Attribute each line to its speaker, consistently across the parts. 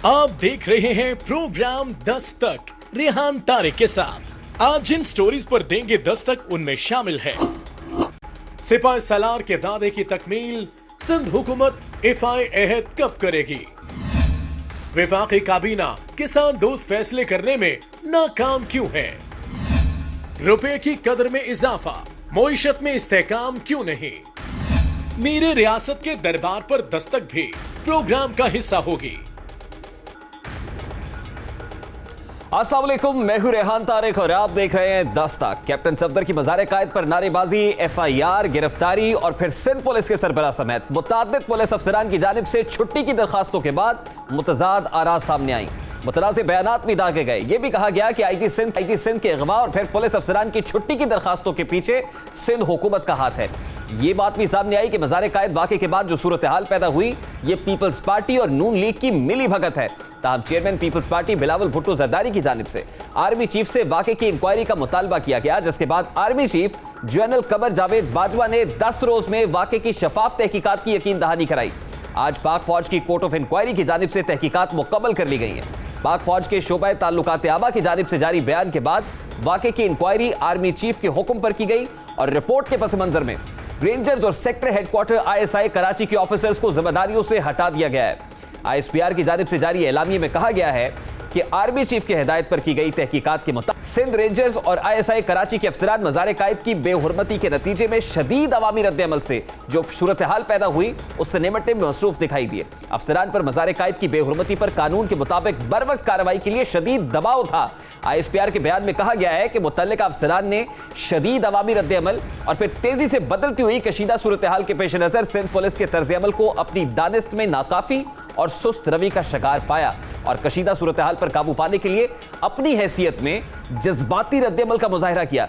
Speaker 1: आप देख रहे हैं प्रोग्राम दस्तक रेहान तारिक के साथ। आज जिन स्टोरीज पर देंगे दस्तक उनमें शामिल है सिपाह सलार के वादे की तकमील, सिंध हुकूमत इफ़ाए अहद कब करेगी, वफाकी काबीना किसान दोस्त फैसले करने में नाकाम क्यों है, रुपए की कदर में इजाफा, मईशत में इस्तेहकाम क्यों नहीं। मेरे रियासत के दरबार पर दस्तक भी प्रोग्राम का हिस्सा होगी।
Speaker 2: अस्सलाम वालेकुम, मैं हूं रेहान तारिक और आप देख रहे हैं दस्तक। कैप्टन सफदर की मज़ार कायद पर नारेबाजी, FIR, गिरफ्तारी और फिर सिंध पुलिस के सरबराह समेत मुतअद्दिद पुलिस अफसरान की जानिब से छुट्टी की दरखास्तों के बाद मुतज़ाद आरा सामने आई। मुतनाज़िर बयानात भी दागे गए। यह भी कहा गया कि IG सिंध के अगवा और फिर पुलिस अफसरान की छुट्टी की दरखास्तों के पीछे सिंध हुकूमत का हाथ है। ये बात भी सामने आई कि मज़ार कायद वाक़े के बाद जो सूरत हाल पैदा हुई, ये पीपल्स पार्टी और नून लीग की मिली भगत है। ताहम chairman Peoples Party Bilawal Bhutto Zardari की जानिब से आर्मी चीफ से वाक़े की इंक्वायरी का मुतालबा किया गया, जिसके बाद army chief general Qamar Javed Bajwa ने 10 रोज में वाक़े की शफाफ तहकीकात की यकीन दहानी कराई। आज पाक फौज की कोर्ट ऑफ इंक्वायरी की जानिब से तहकीकात मुकम्मल कर ली गई है। पाक फौज के शोबा ताल्लुकात आबा की जानिब से जारी बयान के बाद वाक़े की इंक्वायरी आर्मी चीफ के हुक्म पर की गई और रिपोर्ट के पस मंजर में रेंजर्स और सेक्टर हेडक्वार्टर ISI कराची के ऑफिसर्स को जिम्मेदारियों से हटा दिया गया है। ISPR की जानिब से जारी एलामिये में कहा गया है कि आर्मी चीफ की हिदायत पर की गई तहकीकात के मुताबिक सिंध रेंजर्स और ISI कराची के अफसरान मज़ार कायद की बेहुरमती के नतीजे में शदीद अवामी रद्द-ए-अमल से जो सूरत हाल पैदा हुई, उससे निपटने में मसरूफ दिखाई दिए। अफसरान पर मज़ार कायद की बेहुरमती पर कानून के मुताबिक बरवक्त कार्रवाई के लिए शदीद दबाव था। ISPR के बयान में कहा गया है कि मुतल्लिका अफसरान ने शदीद अवामी रद्द-ए-अमल और फिर तेजी से बदलती हुई कशीदा सूरत हाल के पेश नजर सिंध पुलिस के तर्ज अमल को अपनी दानिस्त में नाकाफी और सुस्त रवि का शिकार पाया और कशीदा सूरत हाल पर काबू पाने के लिए अपनी हैसियत में जज्बाती रद्द-ए-अमल का मुजाहिरा किया।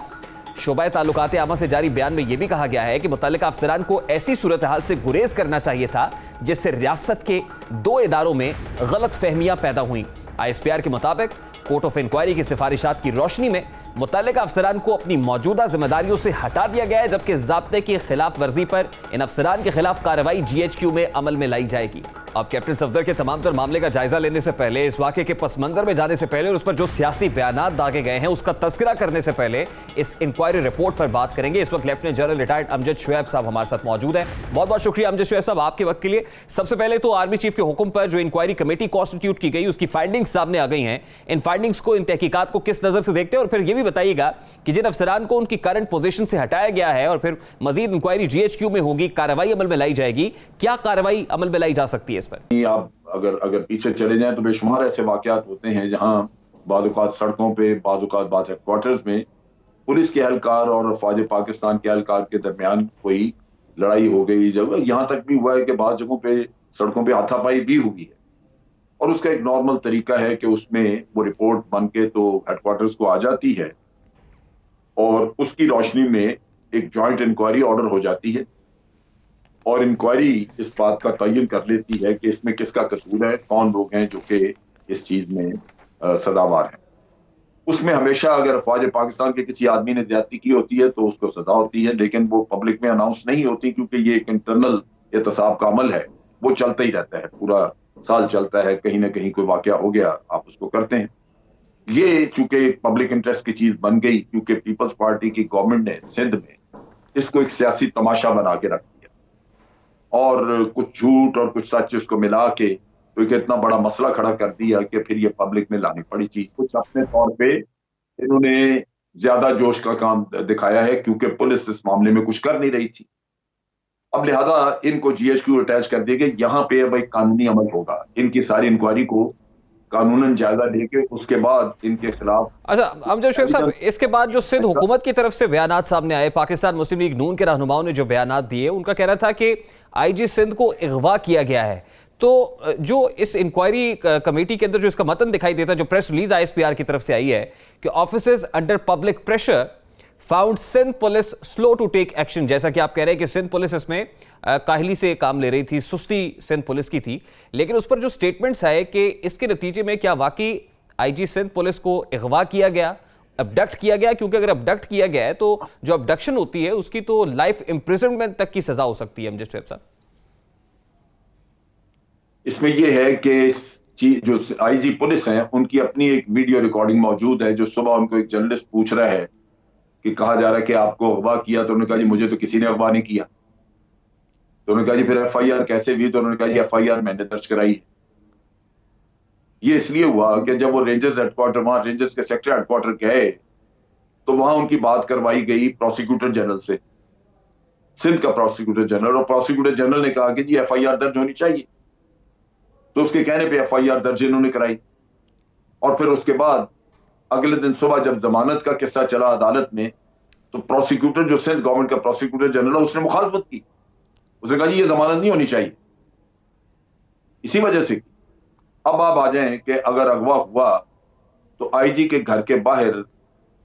Speaker 2: शोबा ताल्लुकात आमा से जारी बयान में यह भी कहा गया है कि मुतल्लिका अफसरान को ऐसी सूरत हाल से गुरेज करना चाहिए था जिससे रियासत के 2 इदारों में गलत फहमियां पैदा हुई। ISPR के मुताबिक कोर्ट ऑफ इंक्वायरी की सिफारिशात की रोशनी में मुतल्लिका अफसरान को अपनी मौजूदा जिम्मेदारियों से हटा दिया गया है, जबकि ज़ाब्ते की खिलाफ वर्जी पर इन अफसरान के खिलाफ कार्रवाई GHQ में अमल में लाई जाएगी। अब कैप्टन सफदर के तमाम तर मामले का जायजा लेने से पहले, इस वाक़े के पस मंजर में जाने से पहले और उस पर जो सियासी बयानात दागे गए हैं उसका तस्करा करने से पहले इस इंक्वायरी रिपोर्ट पर बात करेंगे। इस वक्त lieutenant general retired Amjad Shoaib साहब हमारे साथ मौजूद हैं। बहुत बहुत शुक्रिया अमजद शुएब साहब आपके वक्त के लिए। सबसे पहले तो आर्मी चीफ के हुक्म पर जो इंक्वायरी कमेटी कॉन्स्टिट्यूट की गई, उसकी फाइंडिंग्स सामने आ गई हैं। इन फाइंडिंग्स को, इन तहकीकात को किस नजर से देखते हैं, और फिर यह भी बताइएगा कि जिन अफसरान को उनकी करंट पोजीशन से हटाया गया है और फिर मजीद इंक्वायरी GHQ में होगी, कार्रवाई अमल में लाई जाएगी, क्या कार्रवाई अमल में लाई जा सकती है इस पर?
Speaker 3: आप अगर पीछे चले जाएं तो बेशुमार ऐसे वाकयात होते हैं जहां बाज़-औक़ात सड़कों पे, बाज़-औक़ात बाज़ हेडक्वार्टर्स में पुलिस के एहलकार और फौज पाकिस्तान के एहलकार के दरमियान कोई लड़ाई हो गई। जब यहाँ तक भी हुआ है कि बाज़ जगहों पे सड़कों पे हाथापाई भी हुई है और उसका एक नॉर्मल तरीका है कि उसमें वो रिपोर्ट बन के तो हेडक्वार्टर्स को आ जाती है और उसकी रोशनी में एक जॉइंट इंक्वायरी ऑर्डर हो जाती है और इंक्वायरी इस बात का तयन कर लेती है कि इसमें किसका कसूर है, कौन लोग हैं जो कि इस चीज में सदावार हैं। उसमें हमेशा अगर फौज पाकिस्तान के किसी आदमी ने ज्यादती की होती है तो उसको सजा होती है, लेकिन वो पब्लिक में अनाउंस नहीं होती क्योंकि ये एक इंटरनल एहतसाब का अमल है, वो चलता ही रहता है, पूरा साल चलता है। कहीं ना कहीं कोई वाकया हो गया, आप उसको करते हैं। ये चूंकि पब्लिक इंटरेस्ट की चीज बन गई क्योंकि पीपल्स पार्टी की गवर्नमेंट ने सिंध में इसको एक सियासी तमाशा बना के रख दिया और कुछ झूठ और कुछ सच इसको मिला के तो एक इतना बड़ा मसला खड़ा कर दिया कि फिर ये पब्लिक में लानी पड़ी चीज। कुछ अपने तौर पे इन्होंने ज्यादा जोश का काम दिखाया है क्योंकि पुलिस इस मामले में कुछ कर नहीं रही थी। अब लिहाजा इनको GHQ अटैच कर दिया गया। यहाँ पे अब एक कानूनी अमल होगा, इनकी सारी इंक्वायरी को कानूनन जायजा लेके उसके बाद इनके खिलाफ।
Speaker 2: अच्छा अमजद शुएब साहब, इसके बाद जो सिंध हुकूमत की तरफ से बयानात सामने आए, पाकिस्तान मुस्लिम लीग नून के रहनुमाओं ने जो बयानात दिए, उनका कहना था कि IG सिंध को अगवा किया गया है। तो जो इस इंक्वायरी कमेटी के अंदर जो इसका मतन दिखाई देता है, जो प्रेस रिलीज ISPR की तरफ से आई है कि officers under public pressure found Sindh police slow to take action, जैसा कि आप कह रहे हैं कि सिंध पुलिस इसमें काहली से काम ले रही थी, सुस्ती सिंध पुलिस की थी, लेकिन उस पर जो स्टेटमेंट्स है कि इसके नतीजे में क्या वाकई IG सिंध पुलिस को अगवा किया गया, अबडक्ट किया गया? क्योंकि अगर अबडक्ट किया गया है तो जो अबडक्शन होती है उसकी तो लाइफ इंप्रिजनमेंट तक की सजा हो सकती है। अमजद शुएब साहब,
Speaker 3: इसमें यह है कि जो आईजी पुलिस हैं उनकी अपनी एक वीडियो रिकॉर्डिंग मौजूद है, जो सुबह उनको एक जर्नलिस्ट पूछ रहा है कि कहा जा रहा है कि आपको अगवा किया, तो उन्होंने कहा जी मुझे तो किसी ने अगवा नहीं किया। तो उन्होंने कहा जी फिर एफआईआर कैसे हुई? तो उन्होंने कहा जी एफआईआर मैंने दर्ज कराई है। ये इसलिए हुआ कि जब वो रेंजर्स हेडक्वार्टर, वहां रेंजर्स के सेक्टर हेडक्वार्टर गए तो वहां उनकी बात करवाई गई प्रोसिक्यूटर जनरल से, सिंध का प्रोसिक्यूटर जनरल, और प्रोसिक्यूटर जनरल ने कहा कि जी एफआईआर दर्ज होनी चाहिए। तो उसके कहने पे एफआईआर दर्ज इन्होंने कराई। और फिर उसके बाद अगले दिन सुबह जब जमानत का किस्सा चला अदालत में, तो प्रोसिक्यूटर जो सिंध गवर्नमेंट का प्रोसिक्यूटर जनरल है उसने मुखालफत की। उसने कहा जी ये जमानत नहीं होनी चाहिए, इसी वजह से। अब आप आ जाएं कि अगर अगवा हुआ तो आईजी के घर के बाहर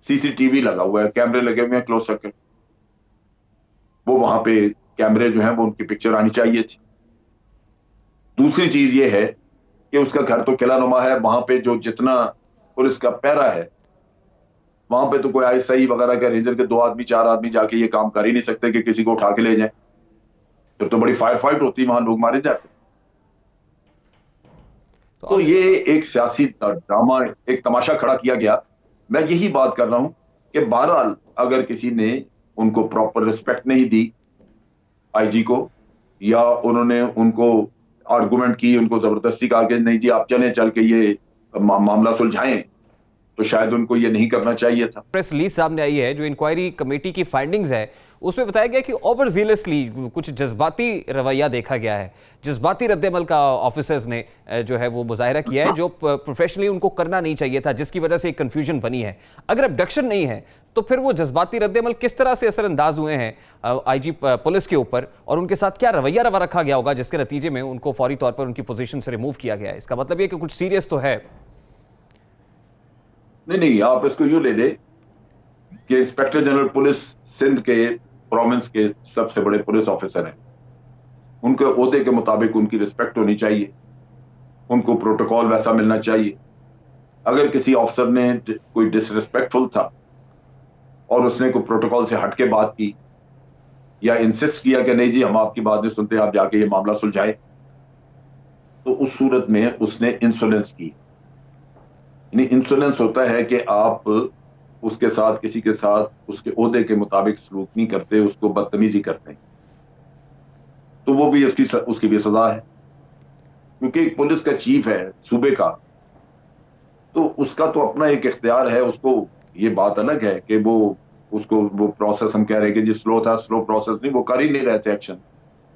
Speaker 3: सीसीटीवी लगा हुआ है, कैमरे लगे हुए हैं क्लोज सर्किट, वो वहां पे कैमरे जो हैं वो उनकी पिक्चर आनी चाहिए थी। दूसरी चीज ये है कि उसका घर तो किला नुमा है, वहां पे जो जितना पुलिस का पैरा है वहां पे तो कोई आईएसआई वगैरह का रेंजर के 2 आदमी 4 आदमी जाके ये काम कर ही नहीं सकते कि किसी को उठा के ले जाएं। फिर तो बड़ी फायर फाइट होती, वहां लोग मारे जाते। तो ये एक सियासी ड्रामा, एक तमाशा खड़ा किया गया। मैं यही बात कर रहा हूं कि बहरहाल अगर किसी ने उनको प्रॉपर रिस्पेक्ट नहीं दी आईजी को, या उन्होंने उनको आर्गुमेंट की, उनको जबरदस्ती कहा कि नहीं जी आप चल के ये मामला सुलझाएं, तो शायद उनको ये नहीं करना चाहिए था।
Speaker 2: प्रेस रिलीज सामने आई है जो इंक्वायरी कमेटी की फाइंडिंग्स है, उसमें बताया गया कि ओवर जीलसली कुछ जज्बाती रवैया देखा गया है, जज्बाती रद्देमल का ऑफिसर्स ने जो है वो मुजाहिरा किया है, जो प्रोफेशनली उनको करना नहीं चाहिए था, जिसकी वजह से एक कंफ्यूजन बनी है। अगर अबडक्शन नहीं है तो फिर वो जज्बाती रद्देमल किस तरह से असरअंदाज हुए हैं आईजी पुलिस के ऊपर, और उनके साथ क्या रवैया रवा रखा गया होगा जिसके नतीजे में उनको फौरी तौर पर उनकी पोजीशन से रिमूव किया गया है? इसका मतलब ये कि कुछ सीरियस तो है।
Speaker 3: नहीं, आप इसको यूं ले ले कि इंस्पेक्टर जनरल पुलिस सिंध के प्रोविंस के सबसे बड़े पुलिस ऑफिसर हैं, उनके ओहदे के मुताबिक उनकी रिस्पेक्ट होनी चाहिए, उनको प्रोटोकॉल वैसा मिलना चाहिए। अगर किसी ऑफिसर ने कोई डिसरिस्पेक्टफुल था और उसने कोई प्रोटोकॉल से हटके बात की या इंसिस्ट किया कि नहीं जी हम आपकी बात नहीं सुनते, आप जाके ये मामला सुलझाए, तो उस सूरत में उसने इंसोलेंस की। इंसोलेंस होता है कि आप उसके साथ, किसी के साथ उसके ओहदे के मुताबिक सलूक नहीं करते, उसको बदतमीजी करते हैं, तो वो भी उसकी भी सजा है। क्योंकि एक पुलिस का चीफ है सूबे का, तो उसका तो अपना एक इख्तियार है, उसको ये बात अलग है कि वो प्रोसेस हम कह रहे हैं कि जी स्लो था, स्लो प्रोसेस नहीं, वो कर ही नहीं रहे थे एक्शन,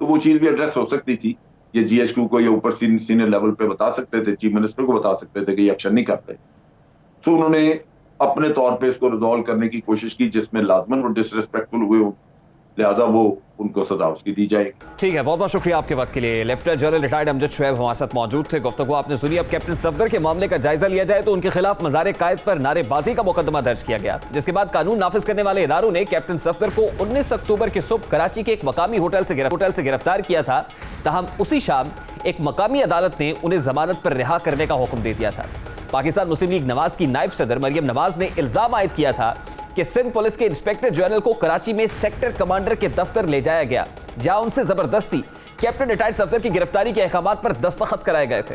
Speaker 3: तो वो चीज भी एड्रेस हो सकती थी। ये जीएचक्यू को ये ऊपर सीनियर लेवल पे बता सकते थे, चीफ मिनिस्टर को बता सकते थे कि ये एक्शन नहीं करते। तो उन्होंने अपने तौर पे इसको रिजॉल्व करने की कोशिश की जिसमें लाजमन वो डिसरिस्पेक्टफुल हुए हो, लिहाजा वो उनको सजा उसकी दी जाएगी।
Speaker 2: ठीक है, बहुत बहुत शुक्रिया आपके वक्त के लिए। Lieutenant general retired Amjad Shoaib हमारे साथ मौजूद थे। गुफ्तगू आपने सुनी। अब कैप्टन सफदर के मामले का जायजा लिया जाए तो उनके खिलाफ मज़ार कायद पर नारेबाजी का मुकदमा दर्ज किया गया, जिसके बाद कानून नाफिज करने वाले इदारों ने कैप्टन सफदर को 19 अक्टूबर की सुबह कराची के एक मकामी होटल से गिरफ्तार किया था। ताहम उसी शाम एक मकामी अदालत ने उन्हें जमानत पर रिहा करने का हुक्म दे दिया था। पाकिस्तान मुस्लिम लीग नवाज की नायब सदर मरियम नवाज ने इल्जाम आयद किया था कि सिंध पुलिस के इंस्पेक्टर जनरल को कराची में सेक्टर कमांडर के दफ्तर ले जाया गया, जहां उनसे जबरदस्ती कैप्टन रिटायर्ड सफदर की गिरफ्तारी के अहकामात पर दस्तखत कराए गए थे।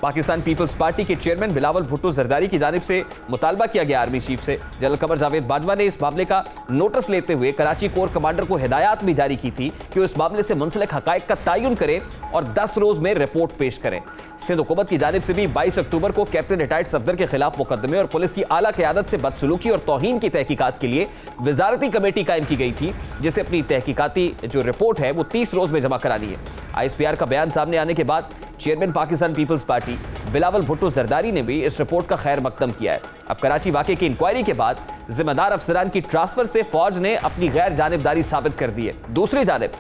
Speaker 2: पाकिस्तान पीपल्स पार्टी के चेयरमैन बिलावल भुट्टो जरदारी की जानिब से मुतालबा किया गया आर्मी चीफ से। जनरल कमर जावेद बाजवा ने इस मामले का नोटिस लेते हुए कराची कोर कमांडर को हिदायत भी जारी की थी कि वो इस मामले से मुंसलिक हकायक का तयन करें और 10 रोज में रिपोर्ट पेश करें। सिंध हुकूमत की जानिब से भी 22 अक्टूबर को कैप्टन रिटायर्ड सफदर के खिलाफ मुकदमे और पुलिस की आला क़यादत से बदसलूकी और तौहीन की तहकीकात के लिए वजारती कमेटी कायम की गई थी, जिसे अपनी तहकीकाती जो रिपोर्ट है वो 30 रोज में जमा करानी है। ISPR का बयान सामने आने के बाद chairman Pakistan Peoples Party Bilawal Bhutto Zardari ने भी इस रिपोर्ट का खैर मकदम किया है। अब कराची वाक़े की इंक्वायरी के बाद जिम्मेदार अफसरान की ट्रांसफर से फौज ने अपनी गैर जानिबदारी साबित कर दी है। दूसरी जानिब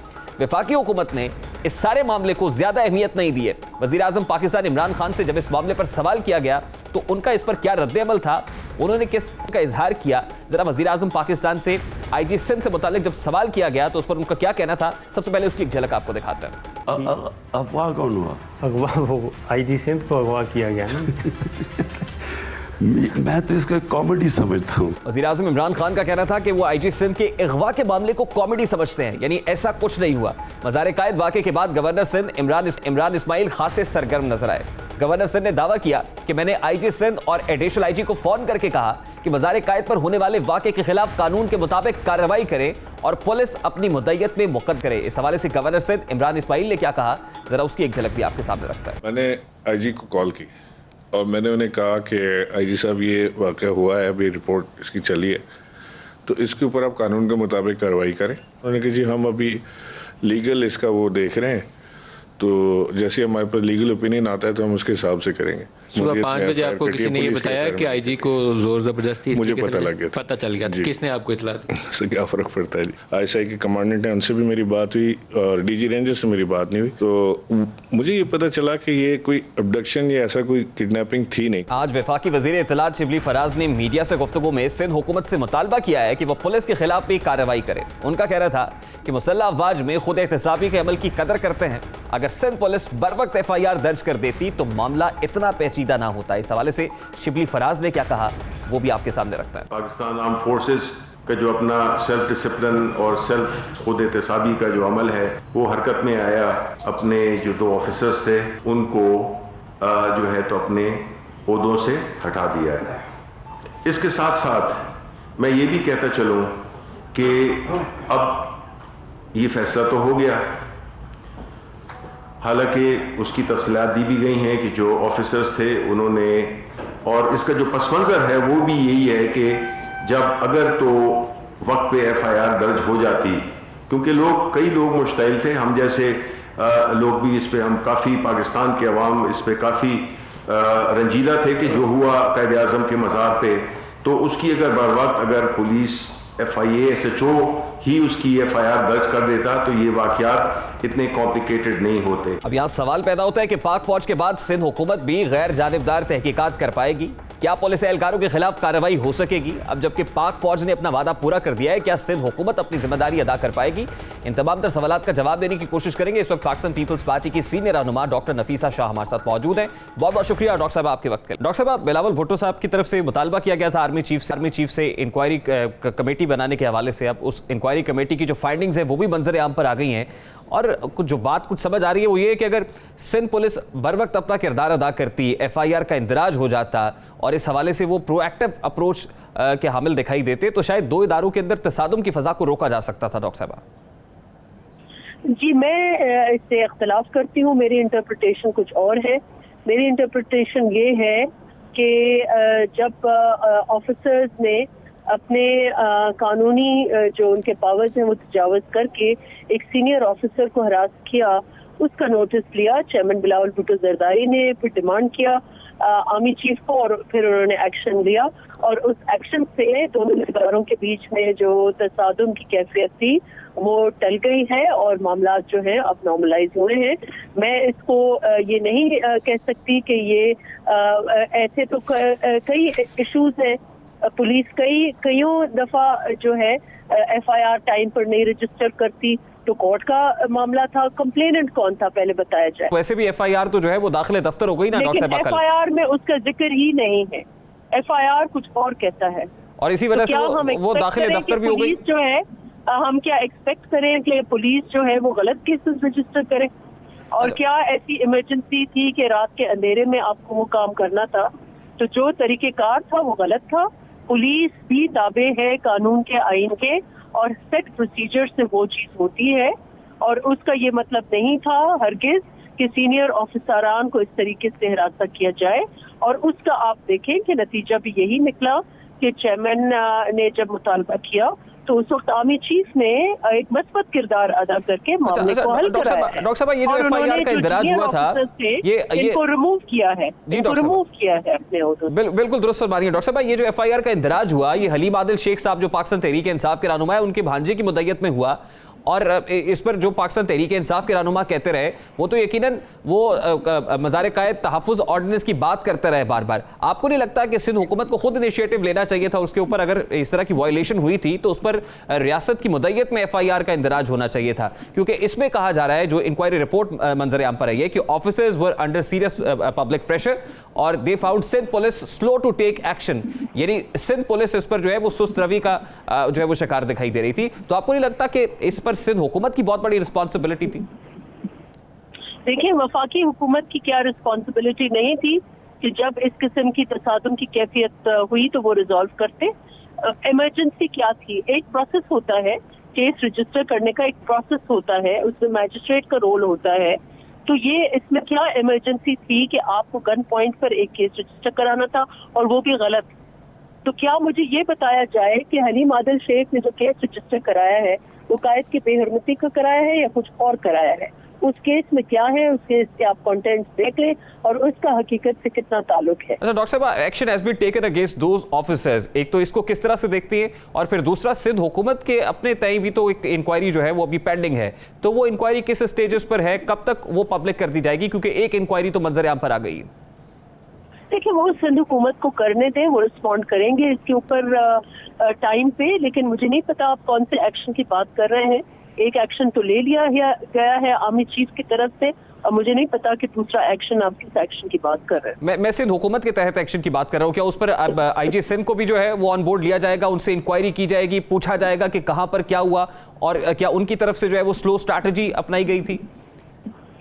Speaker 2: वफाकी हुकूमत ने इस सारे मामले को ज्यादा अहमियत नहीं दी है। वजीर आजम पाकिस्तान इमरान खान से जब इस मामले पर सवाल किया गया तो उनका इस पर क्या रद्द-ए-अमल था, उन्होंने किस का इजहार किया, जरा वजीर आजम पाकिस्तान से IG सिंध से मुतालिक जब सवाल किया गया तो उस पर उनका क्या कहना था, सबसे पहले उसकी एक झलक आपको दिखाते हैं।
Speaker 4: अगवा कौन हुआ?
Speaker 5: अगवा वो IG सिंध को अगवा किया गया ना।
Speaker 4: मैं तो इसको कॉमेडी समझता हूँ।
Speaker 2: वज़ीर आज़म इमरान खान का कहना था कि वो IG सिंध के अगवा के मामले को कॉमेडी समझते हैं, यानी ऐसा कुछ नहीं हुआ। मज़ार कायद वाक़े के बाद गवर्नर सिंध इमरान इस्माइल खासे सरगर्म नजर आए। गवर्नर सिंध ने दावा किया कि मैंने आईजी सिंध और एडिशनल आईजी को फोन करके कहा कि मज़ार कायद पर होने वाले वाक़े के खिलाफ कानून के मुताबिक कार्रवाई करे और पुलिस अपनी मुद्दइयत में मुकद्दर करे। इस हवाले से गवर्नर सिंध इमरान इस्माइल ने क्या कहा, जरा उसकी एक झलक भी आपके सामने रखता है।
Speaker 6: मैंने आईजी को कॉल की और मैंने उन्हें कहा कि आईजी साहब ये वाक़या हुआ है, अभी रिपोर्ट इसकी चली है, तो इसके ऊपर आप कानून के मुताबिक कार्रवाई करें। उन्होंने कहा जी हम अभी लीगल इसका वो देख रहे हैं, तो जैसे हमारे पास लीगल ओपिनियन आता है तो हम उसके हिसाब से करेंगे।
Speaker 7: सुबह 5 बजे आपको किसी ने ये बताया कि आईजी को जोर जबरदस्ती
Speaker 6: मुझे पता लग गया था।
Speaker 7: पता चल गया था, किसने आपको इतला दी?
Speaker 6: इससे क्या फ़र्क पड़ता है जी। आईएसआई के कमांडेंट हैं, उनसे भी मेरी बात हुई और डीजी रेंजर से मेरी बात नहीं हुई, तो मुझे ये पता चला कि ये कोई अबडक्शन या ऐसा कोई किडनैपिंग थी नहीं।
Speaker 2: आज वफाकी वज़ीर इत्तलात शिबली फराज ने मीडिया से गुफ्तगू में सिंध हुकूमत से मुतालबा किया है कि वह पुलिस के खिलाफ भी कार्रवाई करे। उनका कहना था कि मुसल्लह अफवाज में खुद एहतसाबी के अमल की कदर करते हैं। अगर सिंध पुलिस बर वक्त FIR दर्ज कर देती तो मामला इतना पेचीदा ना होता। इस हवाले से शिबली फराज ने क्या कहा वो भी आपके सामने रखता है।
Speaker 8: पाकिस्तान आर्म फोर्सेस का जो अपना सेल्फ डिसिप्लिन और सेल्फ खुद एहतसाबी का जो अमल है वो हरकत में आया। अपने जो 2 ऑफिसर्स थे उनको जो है तो अपने ओहदों से हटा दिया है। इसके साथ साथ मैं ये भी कहता चलूँ कि अब ये फैसला तो हो गया, हालांकि उसकी तफसीलात दी भी गई हैं कि जो ऑफिसर्स थे उन्होंने, और इसका जो पस मंज़र है वो भी यही है कि जब अगर तो वक्त पे FIR दर्ज हो जाती, क्योंकि कई लोग मुश्तइल थे, हम जैसे लोग भी इस पे, हम काफ़ी पाकिस्तान के अवाम इस पे काफ़ी रंजीदा थे कि जो हुआ कायद आज़म के मज़ार पे, तो उसकी अगर बर वक्त अगर पुलिस FIA SHO ही उसकी FIR दर्ज कर देता तो ये वाक़यात इतने कॉम्प्लिकेटेड नहीं होते।
Speaker 2: अब यहाँ सवाल पैदा होता है कि पाक फौज के बाद सिंध हुकूमत भी गैर जानिबदार तहकीकात कर पाएगी? क्या पुलिस एहलकारों के खिलाफ कार्रवाई हो सकेगी? अब जबकि पाक फौज ने अपना वादा पूरा कर दिया है, क्या सिंध हुकूमत अपनी जिम्मेदारी अदा कर पाएगी? इन तमाम तर सवालात का जवाब देने की कोशिश करेंगे। इस वक्त पाकिस्तान पीपल्स पार्टी की सीनियर रहनुमा डॉक्टर नफीसा शाह हमारे साथ मौजूद है। बहुत बहुत शुक्रिया डॉक्टर साहब आपके वक्त के लिए। डॉक्टर साहब, बिलावल भुट्टो साहब की तरफ से मुतालबा किया गया था आर्मी चीफ से इंक्वायरी कमेटी बनाने के हवाले से। अब उस इंक्वायरी कमेटी की जो फाइंडिंग्स है वो भी मंजर आम पर आ गई हैं, और कुछ समझ आ रही है वो ये कि अगर सिंध पुलिस बर वक्त अपना किरदार अदा करती, FIR का इंदराज हो जाता और इस हवाले से वो प्रोएक्टिव अप्रोच के हामिल दिखाई देते, तो शायद 2 इदारों के अंदर तसादुम की फजा को रोका जा सकता था। डॉक्टर साहब
Speaker 9: जी, मैं इससे इख्तलाफ करती हूँ। मेरी इंटरप्रिटेशन कुछ और है। मेरी इंटरप्रिटेशन ये है कि जब ऑफिसर्स ने अपने कानूनी जो उनके पावर्स हैं वो तजावज़ करके एक सीनियर ऑफिसर को हरास किया, उसका नोटिस लिया चेयरमैन बिलावल भुट्टो जरदारी ने, फिर डिमांड किया आर्मी चीफ को, और फिर उन्होंने एक्शन लिया, और उस एक्शन से दोनों इदारों के बीच में जो तसादुम की कैफियत थी वो टल गई है और मामला जो है अब नॉर्मलाइज हुए हैं। मैं इसको ये नहीं कह सकती कि ये ऐसे तो कई इश्यूज हैं। पुलिस कईयों दफा जो है FIR टाइम पर नहीं रजिस्टर करती, तो कोर्ट का मामला था। कंप्लेनेंट कौन था पहले बताया जाए।
Speaker 2: वैसे भी FIR तो जो है वो दाखिले दफ्तर हो गई ना डॉक्टर साहब,
Speaker 9: FIR में उसका जिक्र ही नहीं है। FIR कुछ और कहता है,
Speaker 2: और इसी वजह से वो दाखिले दफ्तर भी हो गई।
Speaker 9: जो है हम क्या एक्सपेक्ट करें कि पुलिस जो है वो गलत केसेस रजिस्टर करे? और क्या ऐसी इमरजेंसी थी कि रात के अंधेरे में आपको वो काम करना था? तो जो तरीकेकार था वो गलत था। पुलिस भी ताबे है कानून के, आइन के, और सेट प्रोसीजर से वो चीज होती है, और उसका ये मतलब नहीं था हरगिज कि सीनियर ऑफिसरान को इस तरीके से हिरासत किया जाए। और उसका आप देखें कि नतीजा भी यही निकला कि चेयरमैन ने जब मुतालबा किया तो उस वक्त आर्मी चीफ ने एक मस्बत किरदार अदा करके मामले को हल कराया है।
Speaker 2: डॉक्टर साहब, ये जो FIR का इंदराज हुआ था ये
Speaker 9: इनको रिमूव किया है, अपने ओहदों से।
Speaker 2: बिल्कुल दुरुस्त फरमा रही हैं डॉक्टर साहब। ये जो FIR का इंदराज हुआ, ये हलीम आदिल शेख साहब जो पाकिस्तान तहरीक इंसाफ के रहनुमा है, उनके भांजे की मुद्दत में हुआ, और इस पर जो पाकिस्तान तहरीक इंसाफ के रहनुमा कहते रहे वो तो यकीनन वो मज़ार कायद तहफ़्फ़ुज़ ऑर्डिनेंस की बात करते रहे बार बार। आपको नहीं लगता कि सिंध हुकूमत को खुद इनिशिएटिव लेना चाहिए था उसके ऊपर? अगर इस तरह की वायलेशन हुई थी तो उस पर रियासत की मुद्दत में FIR का इंदराज होना चाहिए था, क्योंकि इसमें कहा जा रहा है, जो इंक्वायरी रिपोर्ट मंजर आम पर आई है, कि officers were under serious public pressure और they found Sindh police slow to take action. यानी सिंध पुलिस इस पर जो है वो सुस्त रवि का जो है वो शिकार दिखाई दे रही थी। तो आपको नहीं लगता कि इस पर सिंध हुकूमत की बहुत बड़ी रिस्पॉन्सिबिलिटी थी?
Speaker 9: देखिए, वफाकी हुकूमत की क्या रिस्पॉन्सिबिलिटी नहीं थी कि जब इस किस्म की तसादुम की कैफियत हुई तो वो रिजॉल्व करते। इमरजेंसी क्या थी? एक प्रोसेस होता है, केस रजिस्टर करने का एक प्रोसेस होता है, उसमें मैजिस्ट्रेट का रोल होता है। तो ये इसमें क्या इमरजेंसी थी कि आपको गन पॉइंट पर एक केस रजिस्टर कराना था और वो भी गलत? तो क्या मुझे ये बताया जाए कि हलीम आदिल शेख ने जो केस रजिस्टर कराया है वो कायद की बेहरमती का कराया है या कुछ और कराया है? उस केस में क्या है, उस केस के आप कंटेंट्स देख लें और उसका हकीकत से कितना ताल्लुक है।
Speaker 2: अच्छा डॉक्टर साहब, action has been taken against those officers, एक तो इसको किस तरह से देखती है, और फिर दूसरा सिंध हुकूमत के अपने तय भी तो एक इंक्वायरी जो है वो अभी पेंडिंग है, तो वो इंक्वायरी किस स्टेजेस पर है, कब तक वो पब्लिक कर दी जाएगी? क्योंकि एक इंक्वायरी तो मंजर आम पर आ गई है।
Speaker 9: देखिए, वो सिंध हुकूमत को करने दें, वो रिस्पॉन्ड करेंगे इसके ऊपर टाइम पे। लेकिन मुझे नहीं पता आप कौन से एक्शन की बात कर रहे हैं। एक एक्शन तो ले लिया गया है आर्मी चीफ की तरफ से, और मुझे नहीं पता कि दूसरा एक्शन आप किस एक्शन की बात कर रहे हैं।
Speaker 2: मैं सिंध हुकूमत के तहत एक्शन की बात कर रहा हूँ। क्या उस पर अब आईजी सिंध को भी जो है वो ऑन बोर्ड लिया जाएगा, उनसे इंक्वायरी की जाएगी, पूछा जाएगा कि कहां पर क्या हुआ, और क्या उनकी तरफ से जो है वो स्लो स्ट्रैटेजी अपनाई गई थी?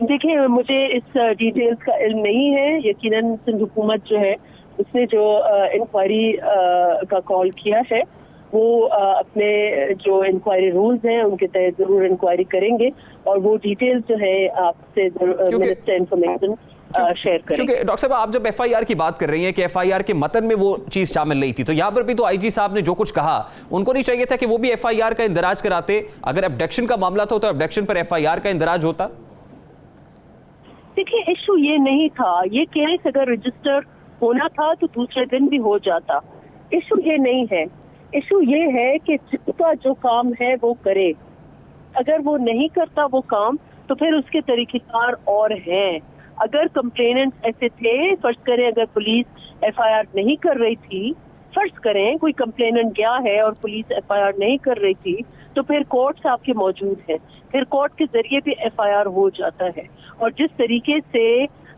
Speaker 9: देखिए, मुझे इस डिटेल्स का इल्म नहीं है। यकीनन सिंध हुकूमत जो है उसने जो इंक्वायरी का कॉल किया है वो अपने जो इंक्वायरी रूल्स हैं उनके तहत जरूर इंक्वायरी करेंगे और वो डिटेल्स जो है आपसे मिनिस्टर इंफॉर्मेशन शेयर करें।
Speaker 2: क्योंकि डॉक्टर साहब, आप जब एफआईआर की बात कर रही हैं कि एफआईआर के मतन में वो चीज शामिल नहीं थी, तो यहाँ पर भी तो आईजी साहब ने जो कुछ कहा, उनको नहीं चाहिए था कि वो भी एफआईआर का इंदराज कराते? अगर अब्डक्शन का मामला था तो अब्डक्शन पर एफआईआर का इंदराज होता।
Speaker 9: देखिए, इशू ये नहीं था। ये केस अगर रजिस्टर होना था तो दूसरे दिन भी हो जाता। इशू ये नहीं है। इशू ये है कि जिसका जो काम है वो करे। अगर वो नहीं करता वो काम, तो फिर उसके तरीकेकार और हैं। अगर कंप्लेनेंट्स ऐसे थे, फर्ज करें अगर पुलिस एफआईआर नहीं कर रही थी, फर्ज करें कोई कंप्लेनेंट गया है और पुलिस एफआईआर नहीं कर रही थी, तो फिर कोर्ट्स आपके मौजूद हैं, फिर कोर्ट के जरिए भी एफआईआर हो जाता है। और जिस तरीके से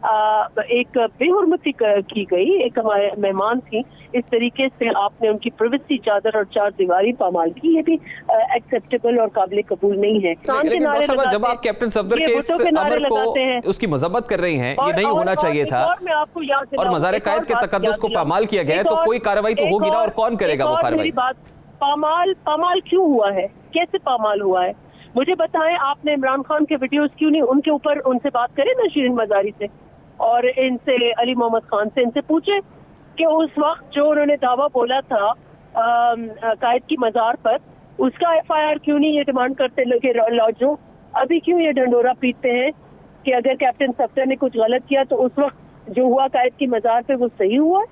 Speaker 9: एक बेहुरमती की गई, एक हमारे मेहमान थी, इस तरीके से आपने उनकी प्राइवेसी चादर और चार दीवारी पामाल की, ये भी एक्सेप्टेबल और काबिल कबूल नहीं है।
Speaker 2: लेकिन जब आप कैप्टन सफदर के इस अमर को उसकी मजम्मत कर रही हैं, ये नहीं होना चाहिए था, और मज़ार कायद के तकद्दुस को पामाल किया गया है, तो कोई कार्रवाई तो होगी ना, और कौन करेगा वो कार्रवाई?
Speaker 9: पामाल क्यों हुआ है, कैसे पामाल हुआ है, मुझे बताएं। आपने इमरान खान के वीडियोस क्यों नहीं उनके ऊपर, उनसे बात करें ना शिरीन मजारी से और इनसे अली मोहम्मद खान से, इनसे पूछे कि उस वक्त जो उन्होंने दावा बोला था कायद की मजार पर, उसका एफआईआर क्यों नहीं ये डिमांड करते लगे लॉजों? अभी क्यों ये ढंडोरा पीटते हैं कि अगर कैप्टन सफदर ने कुछ गलत किया तो उस वक्त जो हुआ कायद की मजार पे वो सही हुआ?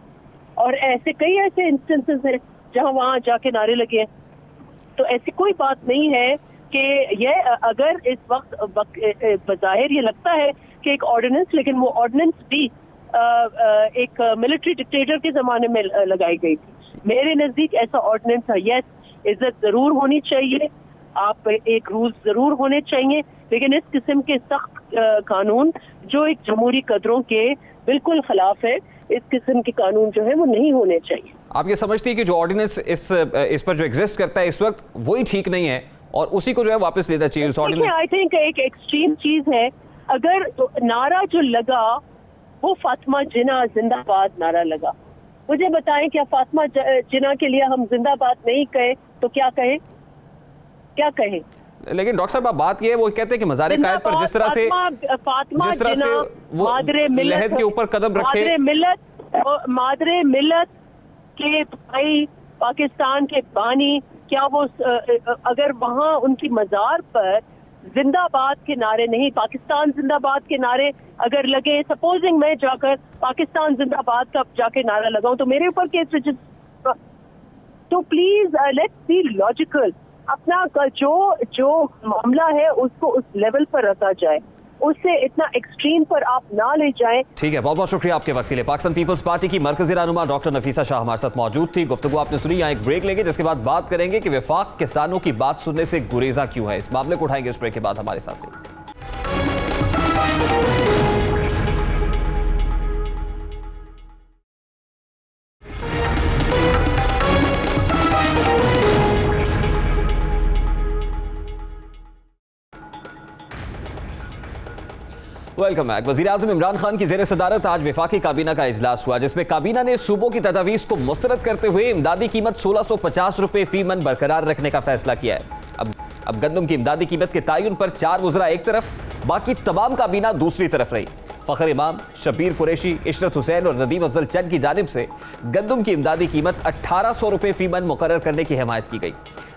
Speaker 9: और ऐसे कई ऐसे इंस्टेंसेस हैं जहां वहां जाके नारे लगे हैं। तो ऐसी कोई बात नहीं है कि ये अगर इस वक्त बज़ाहिर ये लगता है कि एक ऑर्डिनेंस, लेकिन वो ऑर्डिनेंस भी एक मिलिट्री डिक्टेटर के जमाने में लगाई गई थी। मेरे नजदीक ऐसा ऑर्डिनेंस है। यस, इज्जत जरूर होनी चाहिए, आप एक रूल्स जरूर होने चाहिए, लेकिन इस किस्म के सख्त कानून जो एक जमहूरी कदरों के बिल्कुल खिलाफ है, इस किस्म के कानून जो है वो नहीं होने चाहिए।
Speaker 2: आप ये समझती है कि जो ऑर्डिनेंस इस पर जो एग्जिस्ट करता है इस वक्त वही ठीक नहीं है और उसी को जो है वापस लेना चाहिए उस ऑर्डिनेंस?
Speaker 9: आई थिंक एक एक्सट्रीम चीज है। अगर तो नारा जो लगा वो फातिमा जिन्ना जिंदाबाद नारा लगा, मुझे बताएं क्या फातिमा जिन्ना के लिए हम जिंदाबाद नहीं कहें तो क्या कहें, क्या कहें?
Speaker 2: लेकिन डॉक्टर साहब, आप बात ये है, वो कहते हैं कि मज़ार कायद पर जिस तरह से वो लहद के ऊपर कदम रखे,
Speaker 9: मादरे मिलत के भाई पाकिस्तान के बानी, क्या वो अगर वहाँ उनकी मजार पर जिंदाबाद के नारे नहीं, पाकिस्तान जिंदाबाद के नारे अगर लगे, सपोजिंग मैं जाकर पाकिस्तान जिंदाबाद का जाके नारा लगाऊं तो मेरे ऊपर केस रजिस्टर। तो प्लीज लेट्स बी लॉजिकल। अपना जो मामला है उसको उस लेवल पर रखा जाए, उससे इतना एक्सट्रीम पर आप ना ले जाएं।
Speaker 2: ठीक है, बहुत बहुत शुक्रिया आपके वक्त के लिए। पाकिस्तान पीपल्स पार्टी की मरकजी रहनुमा डॉक्टर नफीसा शाह हमारे साथ मौजूद थी। गुफ्तगू आपने सुनी। यहाँ एक ब्रेक लेंगे, जिसके बाद बात करेंगे कि वफाक किसानों की बात सुनने से गुरेजा क्यों है। इस मामले को उठाएंगे इस ब्रेक के बाद। हमारे साथ रहिए। Welcome back. वज़ीर-ए-आज़म इमरान खान की ज़ेर सदारत आज वफाकी काबीना का इजलास हुआ, जिसमें काबीना ने सूबों की तजावीज़ को मुस्तरद करते हुए इमदादी कीमत 1650 रुपए फी मन बरकरार रखने का फैसला किया है। अब गंदम की इमदादी कीमत के तयन पर 4 वज़रा एक तरफ, बाकी तमाम काबीना दूसरी तरफ रही। फ़खर इमाम, शबीर कुरैशी, इशरत हुसैन और नदीम अफजल चंद की जानिब से गंदम की इमदादी कीमत 1800 रुपए फी मन मुकर्रर करने की हिमायत की गई।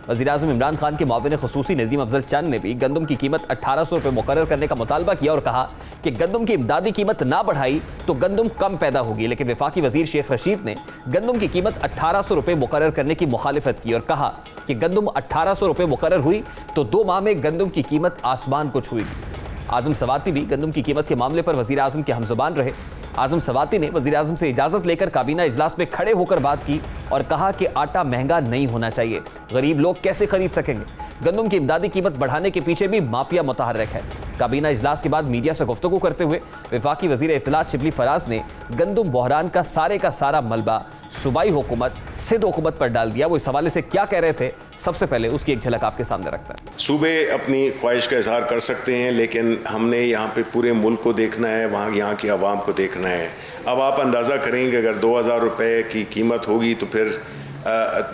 Speaker 2: वज़ीर-ए-आज़म इमरान खान के मुआविन ख़ुसूसी नदीम अफजल चंद ने भी गंदम की कीमत 1800 रुपए मुकर्रर करने का मुतालबा किया और कहा कि गंदम की इमदादी कीमत ना बढ़ाई तो गंदम कम पैदा होगी। लेकिन वफाकी वज़ीर शेख रशीद ने गंदम की कीमत 1800 रुपए मुकर्रर करने की मुखालिफत की और कहा कि गंदम 1800 रुपए मुकर्रर हुई तो 2 माह में गंदम की कीमत आसमान को छुएगी। आज़म सवाती भी गंदम की कीमत के मामले पर वज़ीर-ए-आज़म के हमज़ुबान रहे। आज़म सवाती ने वज़ीर-ए-आज़म से इजाज़त लेकर काबीना इजलास में खड़े होकर बात की और कहा कि आटा महंगा नहीं होना चाहिए, गरीब लोग कैसे खरीद सकेंगे। गंदम की इमदादी कीमत बढ़ाने के पीछे भी माफिया मुतहर्रिक है। काबीना इजलास के बाद मीडिया से गुफ्तगू करते हुए वफाकी वज़ीर इत्तलात शिबली फराज ने गंदम बहरान का सारा मलबा सूबाई हुकूमत, सिंध हुकूमत पर डाल दिया। वो इस हवाले से क्या कह रहे थे, सबसे पहले उसकी एक झलक आपके सामने रखता है।
Speaker 8: सूबे अपनी ख्वाहिश का इजहार कर सकते हैं, लेकिन हमने यहाँ पे पूरे मुल्क को देखना है, वहाँ यहाँ की आवाम को देखना है। अब आप अंदाज़ा करेंगे अगर 2000 रुपये की कीमत होगी तो फिर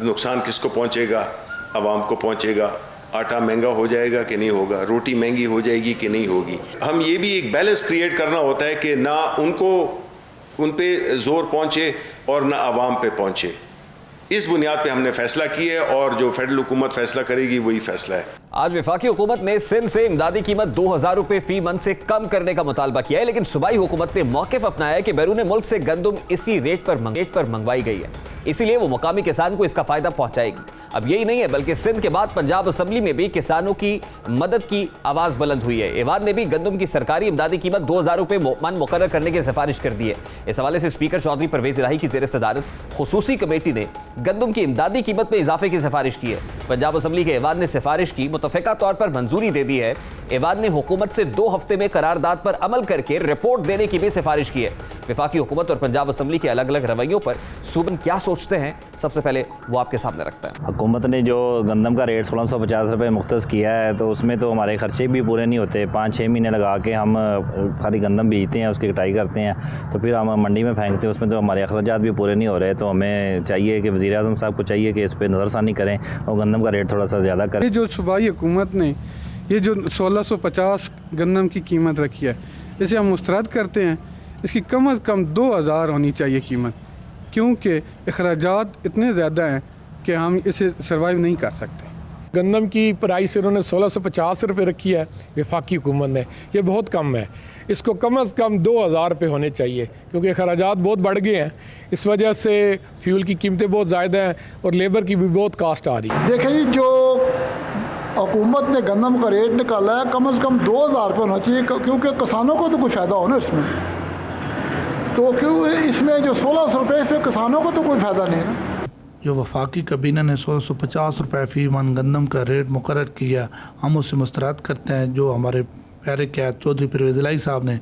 Speaker 8: नुकसान किसको पहुँचेगा? आवाम को पहुँचेगा। आटा महंगा हो जाएगा कि नहीं होगा, रोटी महंगी हो जाएगी कि नहीं होगी। हम ये भी एक बैलेंस क्रिएट करना होता है कि ना उन पे जोर पहुँचे और ना आवाम पे पहुँचे। इस बुनियाद पे हमने फैसला किया है और जो फेडरल हुकूमत फैसला करेगी वही फैसला है।
Speaker 2: आज वफाकी हुकूमत ने सिंध से इमदादी कीमत 2000 रुपए फी मन से कम करने का मुतालबा किया है, लेकिन सूबाई हुकूमत ने मौक़िफ़ अपनाया है कि बैरून मुल्क से गंदम इसी रेट पर मंगवाई गई है, इसीलिए वो मुकामी किसान को इसका फायदा पहुंचाएगी। अब यही नहीं है बल्कि सिंध के बाद पंजाब असम्बली में भी किसानों की मदद की आवाज़ बुलंद हुई है। ऐवान ने भी गंदम की सरकारी इमदादी कीमत 2000 रुपए मन मुकर्रर करने की सिफारिश कर दी है। इस हवाले से स्पीकर चौधरी परवेज इलाही की ज़ेर सदारत खुसूसी कमेटी ने गंदम की इमदादी कीमत में इजाफे की सिफारिश की है। पंजाब असम्बली के ऐवान ने सिफारिश की, मुतफ़िका तौर पर मंजूरी दे दी है। ऐवान ने हुकूमत से 2 हफ्ते में करारदाद पर अमल करके रिपोर्ट देने की भी सिफारिश की है। वफाकी हुकूमत और पंजाब असम्बली के अलग अलग रवैयों पर सूबन क्या सोचते हैं, सबसे पहले वो आपके सामने रखता है।
Speaker 10: हुकूमत ने जो गंदम का रेट 1650 रुपये मुख्तस किया है, तो उसमें तो हमारे खर्चे भी पूरे नहीं होते। 5-6 महीने लगा के हम सारी गंदम बीजते हैं, उसकी कटाई करते हैं, तो फिर हम मंडी में फेंकते हैं, उसमें तो हमारे अखराजात भी पूरे नहीं हो रहे। तो हमें चाहिए कि वज़ीर-ए-आज़म साहब को चाहिए कि इस पर नज़रसानी करें और गंदम का रेट थोड़ा सा ज़्यादा करें।
Speaker 11: जो सूबाई हुकूमत ने ये जो 1650 गंदम की कीमत रखी है, इसे हम मुस्तरद करते हैं। इसकी कम अज़ कम 2000 होनी चाहिए कीमत, क्योंकि अखराजात इतने ज़्यादा हैं कि हम इसे सर्वाइव नहीं कर सकते।
Speaker 12: गंदम की प्राइस इन्होंने 1650 रुपये रखी है वफाकी हुकूमत ने, ये बहुत कम है। इसको कम अज़ कम 2000 रुपये होने चाहिए, क्योंकि अखराजात बहुत बढ़ गए हैं। इस वजह से फ्यूल की कीमतें बहुत ज़्यादा हैं और लेबर की भी बहुत कास्ट आ रही है।
Speaker 13: देखिए, जो हुकूमत ने गंदम का रेट निकाला है, कम से कम 2000 रुपये होना चाहिए, क्योंकि किसानों को तो कुछ फ़ायदा हो ना इसमें। तो क्यों इसमें जो 1600 रुपये, इसमें किसानों को तो कोई फ़ायदा नहीं है।
Speaker 14: जो वफाकी काबीना ने 1650 रुपये फ़ी मन गंदम का रेट मुकर्रर किया, हम उससे मुस्तरद करते हैं। जो हमारे प्यारे क़याद चौधरी परवेज़ इलाही साहब ने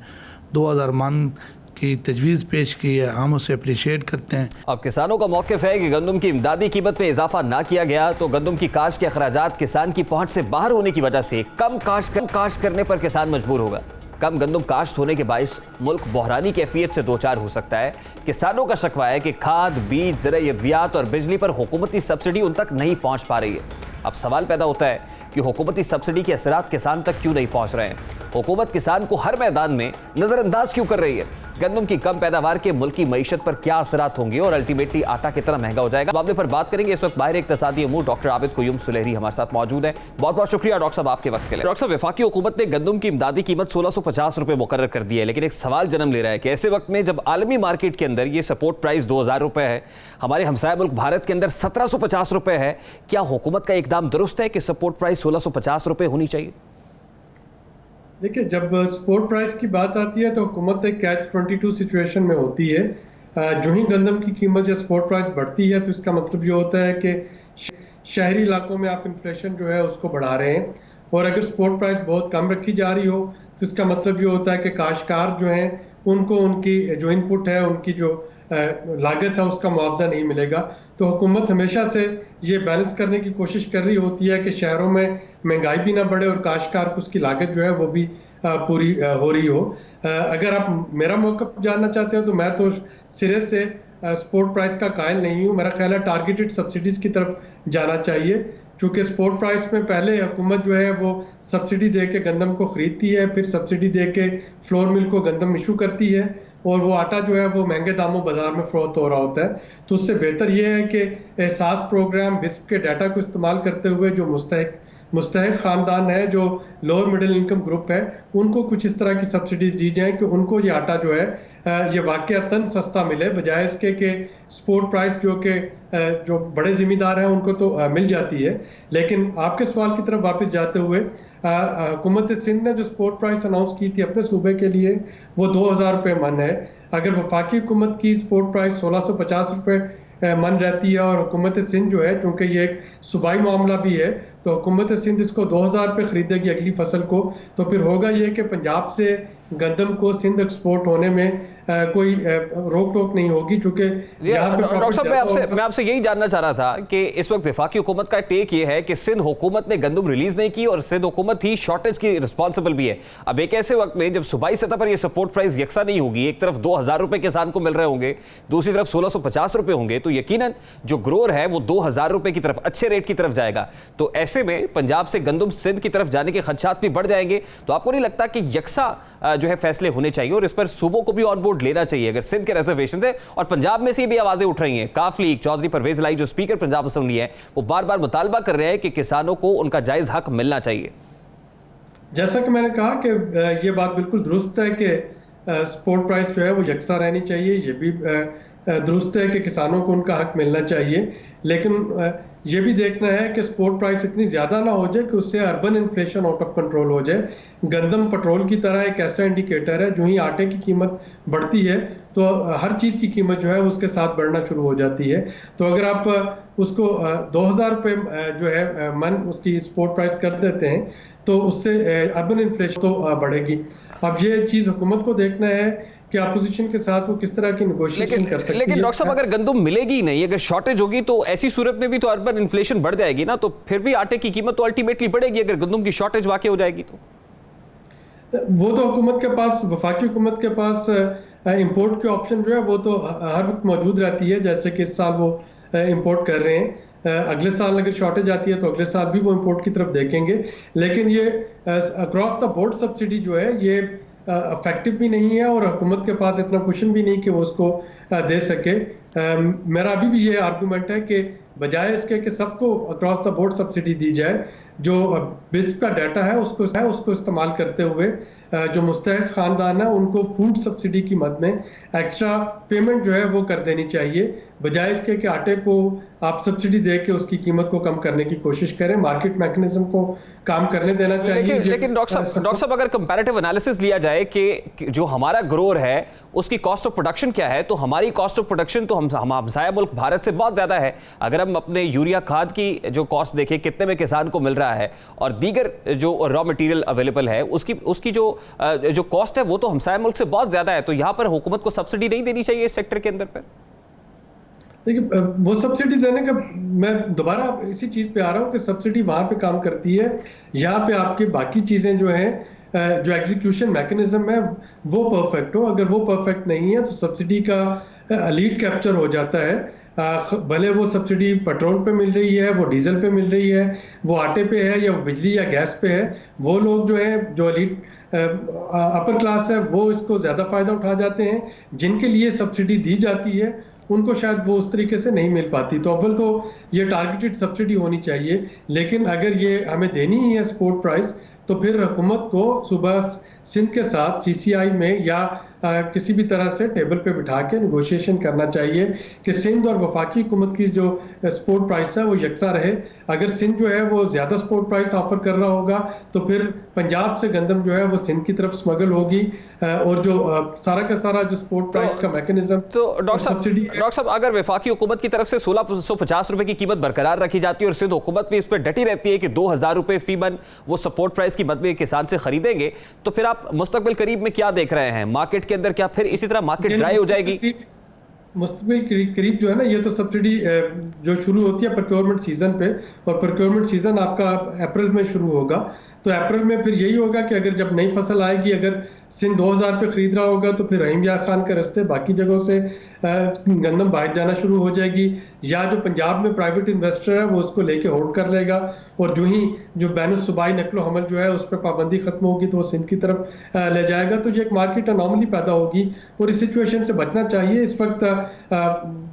Speaker 14: 2000 मन की तजवीज़ पेश की है, हम उसे अप्रिशिएट करते हैं।
Speaker 2: अब किसानों का मौक़िफ़ है कि गंदम की इमदादी कीमत में इजाफा ना किया गया तो गंदम की काश्त के अखराजात किसान की पहुँच से बाहर होने की वजह से कम काश्त करने पर किसान मजबूर होगा। कम गंदम काश्त होने के बायस मुल्क बहरानी कैफियत से 2-4 हो सकता है। किसानों का शकवा है कि खाद, बीज, ज़राई अद्वियात और बिजली पर हुकूमती सब्सिडी उन तक नहीं पहुँच पा रही है। अब सवाल पैदा होता है कि हुकूमती सब्सिडी के असरात किसान तक क्यों नहीं पहुँच रहे हैं? हुकूमत किसान को हर मैदान में नज़रअंदाज क्यों कर रही है? गंदम की कम पैदावार के मुल्क की मईशत पर क्या असरात होंगे और अल्टीमेटली आटा कितना महंगा हो जाएगा? मामले पर बात करेंगे। इस वक्त बाहर इक्तिसादी अमूर डॉक्टर आबिद कुयूम सुलेहरी हमारे साथ मौजूद है। बहुत बहुत शुक्रिया डॉक्टर साहब आपके वक्त के लिए। डॉक्टर साहब, वफाकी हुकूमत ने गंदम की इमदादी कीमत 1650 रुपये मुकर्रर कर दी है, लेकिन एक सवाल जन्म ले रहा है कि ऐसे वक्त में जब आलमी मार्केट के अंदर ये सपोर्ट प्राइस 2000 रुपये है, हमारे हमसाया मुल्क भारत के अंदर 1750 रुपये है, क्या हुकूमत का इकदाम दुरुस्त है कि सपोर्ट प्राइस 1650 रुपये होनी चाहिए?
Speaker 15: देखिए, जब सपोर्ट प्राइस की बात आती है तो हुकूमत एक कैच 22 सिचुएशन में होती है। जो ही गंदम की कीमत या सपोर्ट प्राइस बढ़ती है तो इसका मतलब ये होता है कि शहरी इलाकों में आप इन्फ्लेशन जो है उसको बढ़ा रहे हैं, और अगर सपोर्ट प्राइस बहुत कम रखी जा रही हो तो इसका मतलब ये होता है कि काश्तकार जो हैं उनको उनकी जो इनपुट है, उनकी जो लागत है उसका मुआवजा नहीं मिलेगा। तो हुकूमत हमेशा से ये बैलेंस करने की कोशिश कर रही होती है कि शहरों में महंगाई भी ना बढ़े और काश्तकार को उसकी लागत जो है वो भी पूरी हो रही हो। अगर आप मेरा मौक़िफ़ जानना चाहते हो तो मैं तो सिरे से सपोर्ट प्राइस का कायल नहीं हूँ। मेरा ख्याल है टारगेटेड सब्सिडीज़ की तरफ जाना चाहिए, क्योंकि सपोर्ट प्राइस में पहले हुकूमत जो है वो सब्सिडी दे के गंदम को ख़रीदती है, फिर सब्सिडी दे के फ्लोर मिल को गंदम इशू करती है और वो आटा जो है वो महंगे दामों बाज़ार में फ़रोख्त हो रहा होता है। तो उससे बेहतर ये है कि एहसास प्रोग्राम बिस्प के डाटा को इस्तेमाल करते हुए जो मुस्तहिक ख़ानदान है, जो लोअर मिडिल इनकम ग्रुप है, उनको कुछ इस तरह की सब्सिडीज़ दी जाएँ कि उनको ये आटा जो है ये वाक़ईतन सस्ता मिले, बजाय इसके कि सपोर्ट प्राइस जो बड़े ज़िम्मेदार हैं उनको तो मिल जाती है। लेकिन आपके सवाल की तरफ वापस जाते हुए हुकूमत सिंध ने जो सपोर्ट प्राइस अनाउंस की थी अपने सूबे के लिए वो 2000 रुपये मन है। अगर वफाकी हुकूमत की सपोर्ट प्राइस 1650 रुपये मन रहती है और हुकूमत सिंध जो है, चूँकि ये एक सूबाई मामला भी है, तो हुकूमत सिंध इसको 2000 रुपये ख़रीदेगी अगली फसल को, तो फिर होगा ये कि पंजाब से गंदम को सिंध एक्सपोर्ट होने में कोई रोक टोक नहीं होगी, क्योंकि
Speaker 2: डॉक्टर साहब मैं आपसे यही जानना चाह रहा था कि इस वक्त वफाकी हुकूमत का टेक ये है कि सिंध हुकूमत ने गंदम रिलीज नहीं की और सिंध हुकूमत ही शॉर्टेज की रिस्पॉन्सिबल भी है। अब एक ऐसे वक्त में जब सूबाई सतह पर यह सपोर्ट प्राइस यकसा नहीं होगी, एक तरफ 2000 रुपए किसान को मिल रहे होंगे, दूसरी तरफ 1650 रुपए होंगे, तो यकीनन जो ग्रोअर है वो 2000 रुपए की तरफ, अच्छे रेट की तरफ जाएगा। तो ऐसे में पंजाब से गंदम सिंध की तरफ जाने के खदशात भी बढ़ जाएंगे। तो आपको नहीं लगता कि यकसा जो है फैसले होने चाहिए और इस पर सूबों को भी ऑन बोर्ड लेना चाहिए? अगर सिंध के रिजर्वेशन है और पंजाब में से भी आवाजें उठ रही हैं, काफ लीग चौधरी परवेज लाई जो स्पीकर पंजाब असेंबली है वो बार बार मुतालबा कर रहे हैं कि किसानों को उनका जायज हक मिलना चाहिए।
Speaker 15: जैसा कि मैंने कहा कि ये बात बिल्कुल दुरुस्त है कि सपोर्ट प्राइस जो है वो यकसा रहनी चाहिए, ये भी दुरुस्त है कि किसानों को उनका हक मिलना चाहिए, लेकिन ये भी देखना है कि सपोर्ट प्राइस इतनी ज़्यादा ना हो जाए कि उससे urban inflation out of control हो जाए। गंदम पेट्रोल की तरह एक ऐसा इंडिकेटर है, जो ही आटे की कीमत बढ़ती है तो हर चीज़ की कीमत जो है उसके साथ बढ़ना शुरू हो जाती है। तो अगर आप उसको 2000 रुपये जो है मन उसकी सपोर्ट प्राइस कर देते हैं तो उससे अर्बन इन्फ्लेशन तो बढ़ेगी। अब ये चीज़ हुकूमत को देखना है कि अपोजिशन के साथ वो किस तरह की नेगोशिएशन कर सकती है।
Speaker 2: लेकिन डॉक्टर साहब अगर गंदम मिलेगी ही नहीं, अगर शॉर्टेज होगी तो ऐसी सूरत में भी तो अर्बन इन्फ्लेशन बढ़ जाएगी ना, तो फिर भी आटे की कीमत तो अल्टीमेटली बढ़ेगी अगर गंदम की शॉर्टेज वाकई हो जाएगी तो।
Speaker 15: वो तो हुकूमत के पास, वफाकी हुकूमत के पास इंपोर्ट के ऑप्शन जो है वो तो हर वक्त मौजूद रहती है। जैसे कि इस साल वो इंपोर्ट कर रहे हैं, अगले साल अगर शॉर्टेज आती है तो अगले साल भी वो इंपोर्ट की तरफ देखेंगे। लेकिन ये अक्रॉस द बोर्ड सब्सिडी जो है ये इफेक्टिव भी नहीं है और हुकूमत के पास इतना कुशन भी नहीं कि वो उसको दे सके। मेरा अभी भी ये आर्गूमेंट है कि बजाय इसके कि सबको अक्रॉस द बोर्ड सब्सिडी दी जाए, जो बिस्प का डाटा है उसको इस्तेमाल करते हुए जो मुस्तहिक ख़ानदान है उनको फूड सब्सिडी की मद में एक्स्ट्रा पेमेंट जो है वो कर देनी चाहिए, बजाय इसके कि आटे को आप सब्सिडी दे के उसकी कीमत को कम करने की कोशिश करें। मार्केट मैकेनिज्म को काम करने देना चाहिए।
Speaker 2: लेकिन डॉक्टर साहब अगर कंपैरेटिव एनालिसिस लिया जाए कि जो हमारा ग्रोअर है उसकी कॉस्ट ऑफ प्रोडक्शन क्या है, तो हमारी कॉस्ट ऑफ प्रोडक्शन तो हम हमसाया मुल्क भारत से बहुत ज़्यादा है। अगर हम अपने यूरिया खाद की जो कॉस्ट देखें कितने में किसान को मिल रहा है और दीगर जो रॉ मटेरियल अवेलेबल है उसकी जो कॉस्ट है वो तो हमसाया मुल्क से बहुत ज़्यादा है। तो यहाँ पर हुकूमत को सब्सिडी नहीं देनी चाहिए इस सेक्टर के अंदर पर?
Speaker 15: देखिए वो सब्सिडी देने का, मैं दोबारा इसी चीज़ पे आ रहा हूँ कि सब्सिडी वहाँ पे काम करती है, यहाँ पे आपकी बाकी चीज़ें जो हैं, जो एग्जीक्यूशन मैकेनिज्म है वो परफेक्ट हो। अगर वो परफेक्ट नहीं है तो सब्सिडी का लीड कैप्चर हो जाता है। भले वो सब्सिडी पेट्रोल पे मिल रही है, वो डीजल पे मिल रही है, वो आटे पे है या वो बिजली या गैस पे है, वो लोग जो है जो लीड अपर क्लास है वो इसको ज़्यादा फ़ायदा उठा जाते हैं। जिनके लिए सब्सिडी दी जाती है उनको शायद वो उस तरीके से नहीं मिल पाती। तो अव्वल तो ये टारगेटेड सब्सिडी होनी चाहिए, लेकिन अगर ये हमें देनी ही है सपोर्ट प्राइस तो फिर हुकूमत को सुबह सिंध के साथ CCI में या किसी भी तरह से टेबल पे बिठा के नेगोशिएशन करना चाहिए कि सिंध और वफाकी हुकूमत की जो सपोर्ट प्राइस है वो यकसा रहे। अगर सिंध जो है वो ज़्यादा सपोर्ट प्राइस ऑफर कर रहा होगा तो फिर पंजाब से गंदम जो है वो सिंध की तरफ स्मगल होगी और जो सारा का सारा जो सपोर्ट प्राइस का मैकेनिज्म।
Speaker 2: तो डॉक्टर साहब अगर वफाकी हुकूमत की तरफ से 1650 रुपए की कीमत बरकरार रखी जाती है और सिंध हुकूमत भी इस पर डटी रहती है कि 2000 रुपए फी मन वो सपोर्ट प्राइस की मद में किसान से खरीदेंगे, तो फिर आप मुस्तकबिल करीब में क्या देख रहे हैं मार्केट के अंदर? क्या फिर इसी तरह मार्केट ड्राई हो जाएगी?
Speaker 15: मुस्तकबिल करीब जो है ना, ये तो सब्सिडी जो शुरू होती है प्रोक्योरमेंट सीजन पे, और प्रोक्योरमेंट सीजन आपका अप्रैल में शुरू होगा। तो अप्रैल में फिर यही होगा कि अगर जब नई फसल आएगी, अगर सिंध 2000 पे खरीद रहा होगा तो फिर रहीम यार खान के रास्ते बाकी जगहों से गंदम बाहर जाना शुरू हो जाएगी, या जो पंजाब में प्राइवेट इन्वेस्टर है वो उसको लेके होल्ड कर लेगा, और जो ही जो बैन सूबाई नकलो हमल जो है उस पर पाबंदी खत्म होगी तो वो सिंध की तरफ ले जाएगा। तो ये एक मार्केट अनॉमली पैदा होगी और इस सिचुएशन से बचना चाहिए। इस वक्त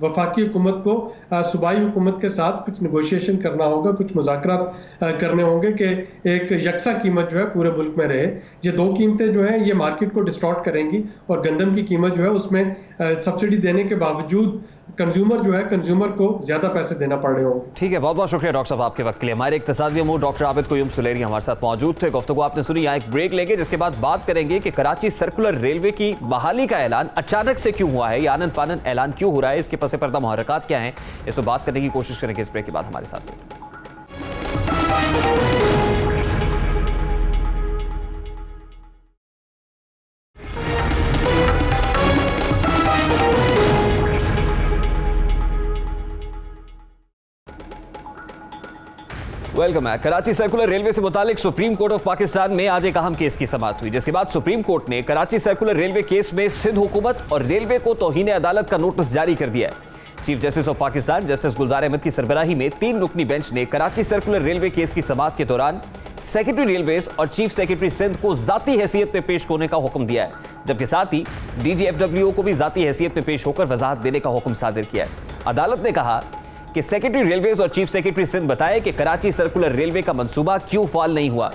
Speaker 15: वफाकी हुकूमत को सूबाई हुकूमत के साथ कुछ नेगोशिएशन करना होगा, कुछ मुज़ाकरात करने होंगे कि एक यकसा कीमत जो है पूरे मुल्क में रहे। ये दो कीमतें जो है ये मार्केट को डिस्टॉर्ट करेंगी और गंदम की कीमत जो है उसमें सब्सिडी देने के बावजूद कंज्यूमर को ज्यादा पैसे देना पड़ रहे होंगे।
Speaker 2: ठीक है, बहुत बहुत शुक्रिया डॉक्टर साहब आपके वक्त के लिए। हमारे इक्तिसादी अमूर डॉक्टर आबिद क़य्यूम सुलेरी हमारे साथ मौजूद थे। गुफ्तगू आपने सुनी, यहाँ एक ब्रेक लेंगे जिसके बाद बात करेंगे कि कराची सर्कुलर रेलवे की बहाली का ऐलान अचानक से क्यों हुआ है, या आनन फानन ऐलान क्यों हो रहा है, इसके पसे पर्दा मुहर्रकात क्या है, इस पर बात करने की कोशिश करेंगे इस ब्रेक के बाद हमारे साथ। वेलकम है। कराची सर्कुलर रेलवे से मुतालिक सुप्रीम कोर्ट ऑफ पाकिस्तान में आज एक अहम केस की समाअत हुई, जिसके बाद सुप्रीम कोर्ट ने कराची सर्कुलर रेलवे केस में सिंध हुकूमत और रेलवे को तौहीन अदालत का नोटिस जारी कर दिया है। Chief justice of Pakistan justice Gulzar Ahmed की सरबराही में 3 रुकनी बेंच ने कराची सर्कुलर रेलवे केस की समाअत के दौरान सेक्रेटरी रेलवेज और चीफ सेक्रेटरी सिंध को जाती हैसियत में पेश होने का हुक्म दिया है, जबकि साथ ही DGFWO को भी जाती हैसियत में पेश होकर वजाहत देने का हुक्म सादिर किया है। अदालत ने कहा कि सेक्रेटरी रेलवेज और चीफ सेक्रेटरी सिंध बताए कि कराची सर्कुलर रेलवे का मंसूबा क्यों फाल नहीं हुआ,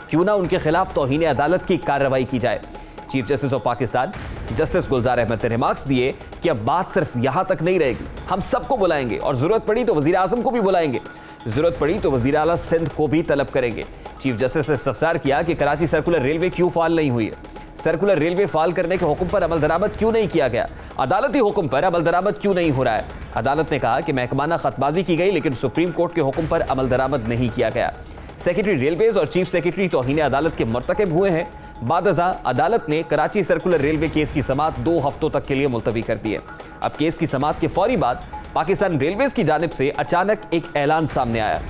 Speaker 2: क्यों ना उनके खिलाफ तौहीन अदालत की कार्रवाई की जाए। Chief justice of Pakistan justice Gulzar Ahmed ने रिमार्क्स दिए कि अब बात सिर्फ यहां तक नहीं रहेगी, हम सबको बुलाएंगे और जरूरत पड़ी तो वजीर आजम को भी बुलाएंगे, जरूरत पड़ी तो वजीर आला सिंध को भी तलब करेंगे। चीफ जस्टिस ने इस्तफसार किया कि कराची सर्कुलर रेलवे क्यों फाल नहीं हुई है, सर्कुलर रेलवे फाल करने के हुक्म पर अमल दरामद क्यों नहीं किया गया, अदालती हुक्म पर अमल दरामद क्यों नहीं हो रहा है। अदालत ने कहा कि महकमाना खतबाजी की गई लेकिन सुप्रीम कोर्ट के हुक्म पर अमल दरामद नहीं किया गया। सेक्रेटरी रेलवेज और चीफ सेक्रेटरी तौहीन अदालत के मर्तकब हुए हैं। बादअज़ा अदालत ने कराची सर्कुलर रेलवे केस की समाअत 2 हफ्तों तक के लिए मुलतवी कर दी है। अब केस की समाअत के फौरी बाद पाकिस्तान रेलवेज की जानिब से अचानक एक ऐलान सामने आया।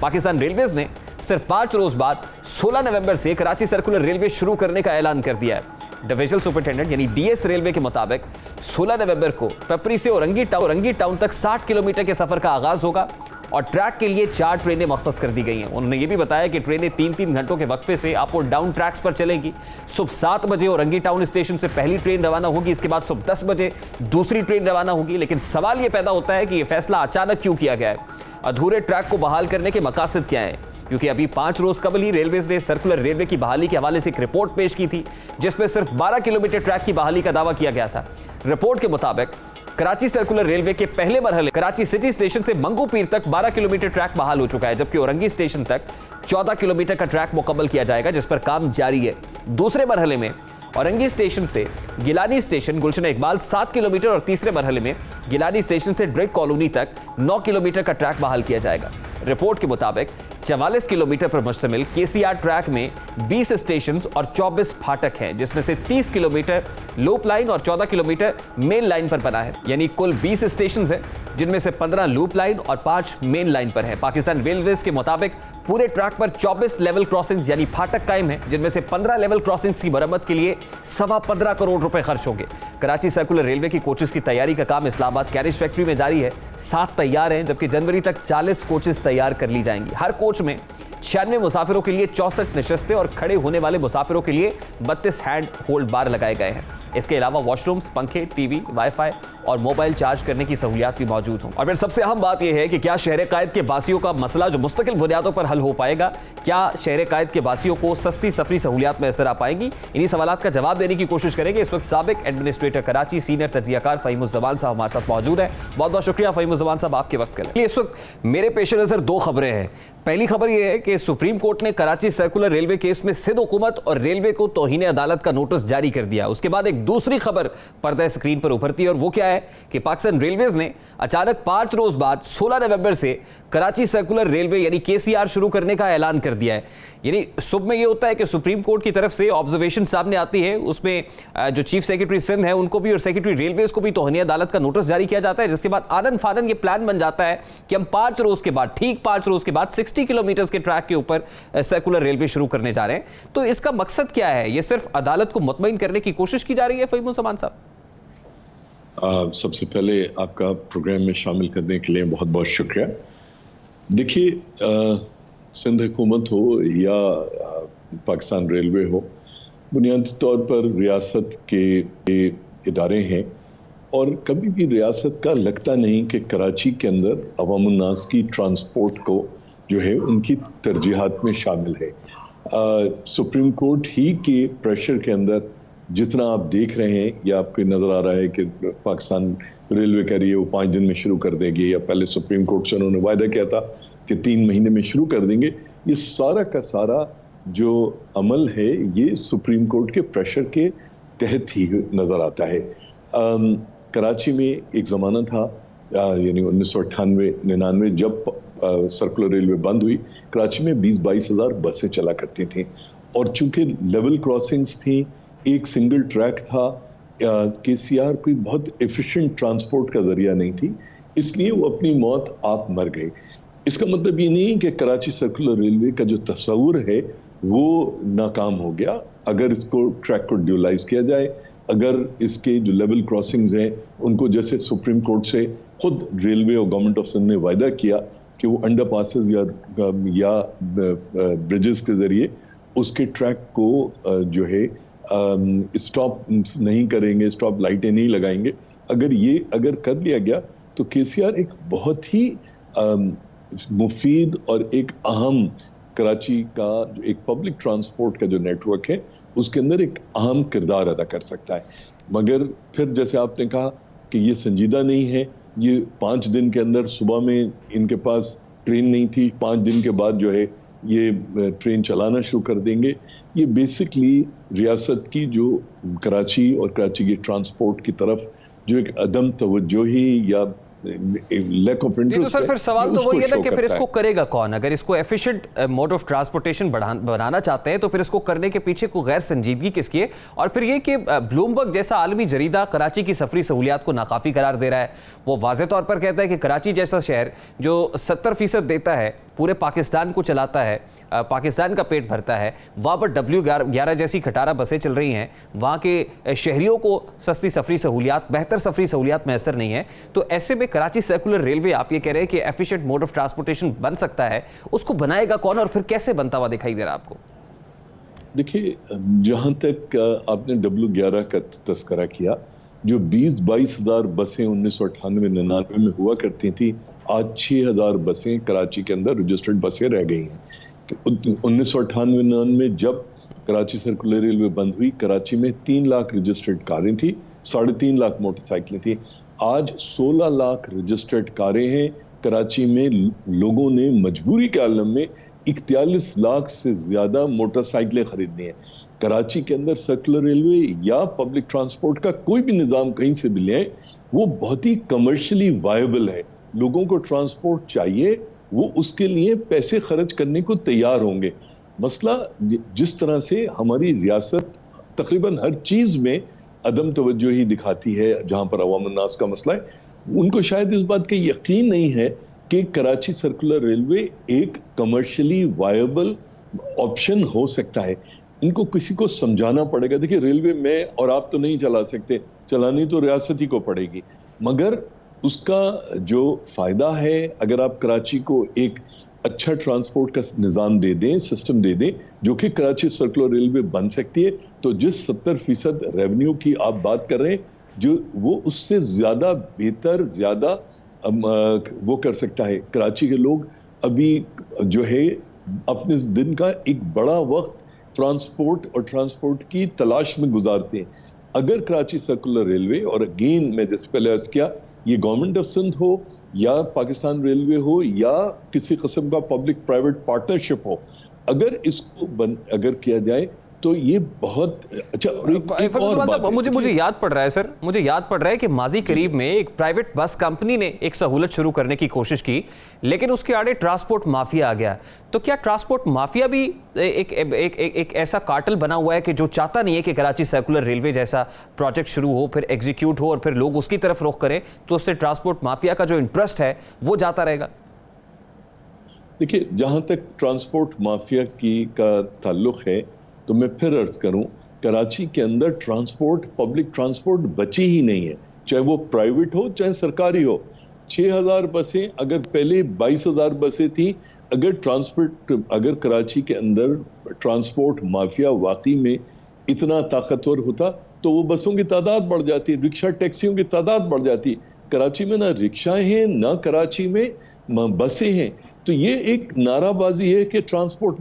Speaker 2: पाकिस्तान रेलवेज ने सिर्फ 5 रोज बाद 16 नवंबर से कराची सर्कुलर रेलवे शुरू करने का ऐलान कर दिया है। डिविजनल सुपरिटेंडेंट यानी DS रेलवे के मुताबिक 16 नवंबर को पपरी से औरंगी टाउन तक 60 किलोमीटर के सफर का आगाज होगा और ट्रैक के लिए 4 ट्रेनें मख्तस कर दी गई हैं। उन्होंने ये भी बताया कि ट्रेनें 3-3 घंटों के वक्फे से अप और डाउन ट्रैक्स पर चलेंगी। सुबह 7 बजे औरंगी टाउन स्टेशन से पहली ट्रेन रवाना होगी, इसके बाद सुबह 10 बजे दूसरी ट्रेन रवाना होगी। लेकिन सवाल ये पैदा होता है कि ये फैसला अचानक क्यों किया गया है, अधूरे ट्रैक को बहाल करने के मकासद क्या हैं, क्योंकि अभी 5 रोज कबल ही रेलवेज ने सर्कुलर रेलवे की बहाली के हवाले से एक रिपोर्ट पेश की थी जिसमें सिर्फ 12 किलोमीटर ट्रैक की बहाली का दावा किया गया था। रिपोर्ट के मुताबिक कराची सर्कुलर रेलवे के पहले मरहले कराची सिटी स्टेशन से मंगू पीर तक 12 किलोमीटर ट्रैक बहाल हो चुका है, जबकि औरंगी स्टेशन तक 14 किलोमीटर का ट्रैक मुकम्मल किया जाएगा, जिस पर काम जारी है। दूसरे मरहले में औरंगी स्टेशन से गिलानी स्टेशन गुलशन इकबाल 7 किलोमीटर और तीसरे मरहले में गिलानी स्टेशन से ड्रेक कॉलोनी तक 9 किलोमीटर का ट्रैक बहाल किया जाएगा। रिपोर्ट के मुताबिक 44 किलोमीटर पर मुश्तमिल KCR ट्रैक में 20 स्टेशन और 24 फाटक हैं, जिसमें से 30 किलोमीटर लूप लाइन और 14 किलोमीटर मेन लाइन पर बना है। यानी कुल 20 स्टेशन हैं, जिनमें से 15 लूप लाइन और 5 मेन लाइन पर है। पाकिस्तान रेलवेज के मुताबिक पूरे ट्रैक पर 24 लेवल क्रॉसिंग्स यानी फाटक कायम है, जिनमें से 15 लेवल क्रॉसिंग्स की मरम्मत के लिए 15.25 करोड़ रुपए खर्च होंगे। कराची सर्कुलर रेलवे की कोचेस की तैयारी का काम इस्लामाबाद कैरेज फैक्ट्री में जारी है। 7 तैयार हैं, जबकि जनवरी तक 40 कोचेस तैयार कर ली जाएंगी। हर कोच में 96 मुसाफिरों के लिए 64 नशस्तें और खड़े होने वाले मुसाफिरों के लिए 32 हैंड होल्ड बार लगाए गए हैं। इसके अलावा वॉशरूम्स, पंखे, टीवी, वाईफाई और मोबाइल चार्ज करने की सहूलियात भी मौजूद हों। और फिर सबसे अहम बात यह है कि क्या शहर कायद के बासियों का मसला जो मुस्तकिल बुनियादों पर हल हो पाएगा, क्या शहर कायद के बासियों को सस्ती सफरी सहूलियात मैसर आ पाएंगी? इन्हीं सवालात का जवाब देने की कोशिश करेंगे। इस वक्त साबिक एडमिनिस्ट्रेटर कराची सीनियर तजियाकार फ़हीमुज़्ज़मान साहब हमारे साथ मौजूद है। बहुत बहुत शुक्रिया फ़हीमुज़्ज़मान साहब आपके वक्त के लिए। इस वक्त मेरे पेश नज़र 2 खबरें हैं। पहली खबर यह है कि सुप्रीम कोर्ट ने कराची सर्कुलर रेलवे केस में सिंध हुकूमत और रेलवे को तौहीन अदालत का नोटिस जारी कर दिया। उसके बाद एक दूसरी खबर पर्दा स्क्रीन पर उभरती है और वो क्या है कि पाकिस्तान रेलवेज ने अचानक 5 रोज बाद 16 नवंबर से कराची सर्कुलर रेलवे यानी KCR शुरू करने का ऐलान कर दिया है। यानी सुबह में ये होता है कि सुप्रीम कोर्ट की तरफ से ऑब्जर्वेशन सामने आती है, उसमें जो चीफ सेक्रेटरी सिंध है उनको भी और सेक्रेटरी रेलवेज को भी तौहीन अदालत का नोटिस जारी किया जाता है, जिसके बाद आनन फानन ये प्लान बन जाता है कि हम 5 रोज के बाद, ठीक 5 रोज के बाद 60 किलोमीटर के ट्रैक ट्रैक के ऊपर सर्कुलर रेलवे शुरू करने जा रहे हैं, तो इसका मकसद क्या है? ये सिर्फ अदालत को मुतमईन करने की कोशिश की जा रही है? फ़हीमुज़्ज़मान साहब,
Speaker 4: सबसे पहले आपका प्रोग्राम में शामिल करने के लिए बहुत बहुत शुक्रिया। देखिए, सिंध हुकूमत हो या पाकिस्तान रेलवे हो, बुनियादी तौर पर रियासत के इदारे हैं और कभी भी रियासत का लगता नहीं कि कराची के अंदर अवामुन नास की ट्रांसपोर्ट को जो है उनकी तरजीहात में शामिल है। सुप्रीम कोर्ट ही के प्रेशर के अंदर जितना आप देख रहे हैं या आपको नज़र आ रहा है कि पाकिस्तान रेलवे कह रही है वो 5 दिन में शुरू कर देगी, या पहले सुप्रीम कोर्ट से उन्होंने वायदा किया था कि 3 महीने में शुरू कर देंगे, ये सारा का सारा जो अमल है ये सुप्रीम कोर्ट के प्रेशर के तहत ही नज़र आता है। कराची में एक ज़माना था, यानी 1998-99 जब सर्कुलर रेलवे बंद हुई, कराची में 20-22 हज़ार बसें चला करती थीं और चूंकि लेवल क्रॉसिंग्स थी, एक सिंगल ट्रैक था, KCR कोई बहुत एफिशिएंट ट्रांसपोर्ट का जरिया नहीं थी, इसलिए वो अपनी मौत आप मर गए। इसका मतलब ये नहीं कि कराची सर्कुलर रेलवे का जो तस्वुर है वो नाकाम हो गया। अगर इसको ट्रैक को ड्यूलाइज किया जाए, अगर इसके जो लेवल क्रॉसिंग्स हैं उनको जैसे सुप्रीम कोर्ट से खुद रेलवे और गवर्नमेंट ऑफ सिंध ने वायदा किया कि वो अंडर पासेस या ब्रिजेस के जरिए उसके ट्रैक को जो है स्टॉप नहीं करेंगे, स्टॉप लाइटें नहीं लगाएंगे, अगर कर लिया गया तो KCR एक बहुत ही मुफीद और एक अहम कराची का जो एक पब्लिक ट्रांसपोर्ट का जो नेटवर्क है उसके अंदर एक अहम किरदार अदा कर सकता है। मगर फिर जैसे आपने कहा कि ये संजीदा नहीं है, ये 5 दिन के अंदर सुबह में इनके पास ट्रेन नहीं थी, 5 दिन के बाद जो है ये ट्रेन चलाना शुरू कर देंगे। ये बेसिकली रियासत की जो कराची और कराची की ट्रांसपोर्ट की तरफ जो एक अदम तवज्जोही या लैक ऑफ इंटरेस्ट।
Speaker 2: तो सर फिर सवाल तो वही है ना कि फिर इसको करेगा कौन? अगर इसको एफिशिएंट मोड ऑफ ट्रांसपोर्टेशन बनाना चाहते हैं तो फिर इसको करने के पीछे कोई गैर संजीदगी किसकी है? और फिर ये कि ब्लूमबर्ग जैसा आलमी जरीदा कराची की सफरी सहूलियात को नाकाफी करार दे रहा है। वो वाज़े तौर पर कहता है कि कराची जैसा शहर जो 70% देता है, पूरे पाकिस्तान को चलाता है, पाकिस्तान का पेट भरता है, वहाँ पर W11 जैसी खटारा बसें चल रही हैं, वहाँ के शहरियों को सस्ती सफरी सहूलियात, बेहतर सफरी सहूलियात मैसर नहीं है। तो ऐसे में कराची सर्कुलर रेलवे आप ये कह रहे हैं कि एफिशिएंट मोड ऑफ ट्रांसपोर्टेशन बन सकता है, उसको बनाएगा कौन और फिर कैसे बनता हुआ दिखाई दे रहा है आपको?
Speaker 4: देखिए, जहाँ तक आपने W11 का तस्करा किया, जो 20-22 हज़ार बसें 1998-99 में हुआ करती थी, आज 6,000 बसें कराची के अंदर रजिस्टर्ड बसें रह गई हैं। 1998-99 में जब कराची सर्कुलर रेलवे बंद हुई, कराची में 3 लाख रजिस्टर्ड कारें थी, 3.5 लाख मोटरसाइकिलें थी। आज 16 लाख रजिस्टर्ड कारें हैं। कराची में लोगों ने मजबूरी के आलम में 41 लाख से ज्यादा मोटरसाइकिलें खरीदनी है। कराची के अंदर सर्कुलर रेलवे या पब्लिक ट्रांसपोर्ट का कोई भी निज़ाम कहीं से भी ले, वो बहुत ही कमर्शियली वायबल है। लोगों को ट्रांसपोर्ट चाहिए, वो उसके लिए पैसे खर्च करने को तैयार होंगे। मसला जिस तरह से हमारी रियासत तकरीबन हर चीज में अदम तवज्जो ही दिखाती है, जहां पर अवामुन नास का मसला है, उनको शायद इस बात का यकीन नहीं है कि कराची सर्कुलर रेलवे एक कमर्शियली वायबल ऑप्शन हो सकता है। इनको किसी को समझाना पड़ेगा। देखिए, रेलवे में और आप तो नहीं चला सकते, चलानी तो रियासत ही को पड़ेगी, मगर उसका जो फायदा है, अगर आप कराची को एक अच्छा ट्रांसपोर्ट का निज़ाम दे दें, सिस्टम दे दें, जो कि कराची सर्कुलर रेलवे बन सकती है, तो जिस 70% रेवेन्यू की आप बात कर रहे हैं, जो वो उससे ज़्यादा बेहतर, ज़्यादा वो कर सकता है। कराची के लोग अभी जो है अपने दिन का एक बड़ा वक्त ट्रांसपोर्ट की तलाश में गुजारते हैं। अगर कराची सर्कुलर रेलवे, और अगेन मैं जैसे पहले अर्ज किया, ये गवर्नमेंट ऑफ सिंध हो या पाकिस्तान रेलवे हो या किसी किस्म का पब्लिक प्राइवेट पार्टनरशिप हो, अगर इसको अगर किया जाए तो ये बहुत अच्छा।
Speaker 2: मुझे याद पड़ रहा है सर, मुझे याद पड़ रहा है कि माजी करीब में एक प्राइवेट बस कंपनी ने एक सहूलत शुरू करने की कोशिश की, लेकिन उसके आड़े ट्रांसपोर्ट माफिया आ गया। तो क्या ट्रांसपोर्ट माफिया भी एक ऐसा कार्टेल बना हुआ है कि जो चाहता नहीं है कि कराची सर्कुलर रेलवे जैसा प्रोजेक्ट शुरू हो, फिर एग्जीक्यूट हो और फिर लोग उसकी तरफ रुख करें, तो उससे ट्रांसपोर्ट माफिया का जो इंटरेस्ट है वो जाता रहेगा?
Speaker 4: देखिए, जहाँ तक ट्रांसपोर्ट माफिया का ताल्लुक है तो मैं फिर अर्ज करूँ, कराची के अंदर पब्लिक ट्रांसपोर्ट बची ही नहीं है, चाहे वो प्राइवेट हो चाहे सरकारी हो। 6000 बसें, अगर पहले 22,000 बसें थी, अगर कराची के अंदर ट्रांसपोर्ट माफिया वाकई में इतना ताकतवर होता तो वो बसों की तादाद बढ़ जाती, रिक्शा टैक्सियों की तादाद बढ़ जाती। कराची में ना रिक्शाएं हैं, ना कराची में बसें हैं। तो ये एक नाराबाजी है कि ट्रांसपोर्ट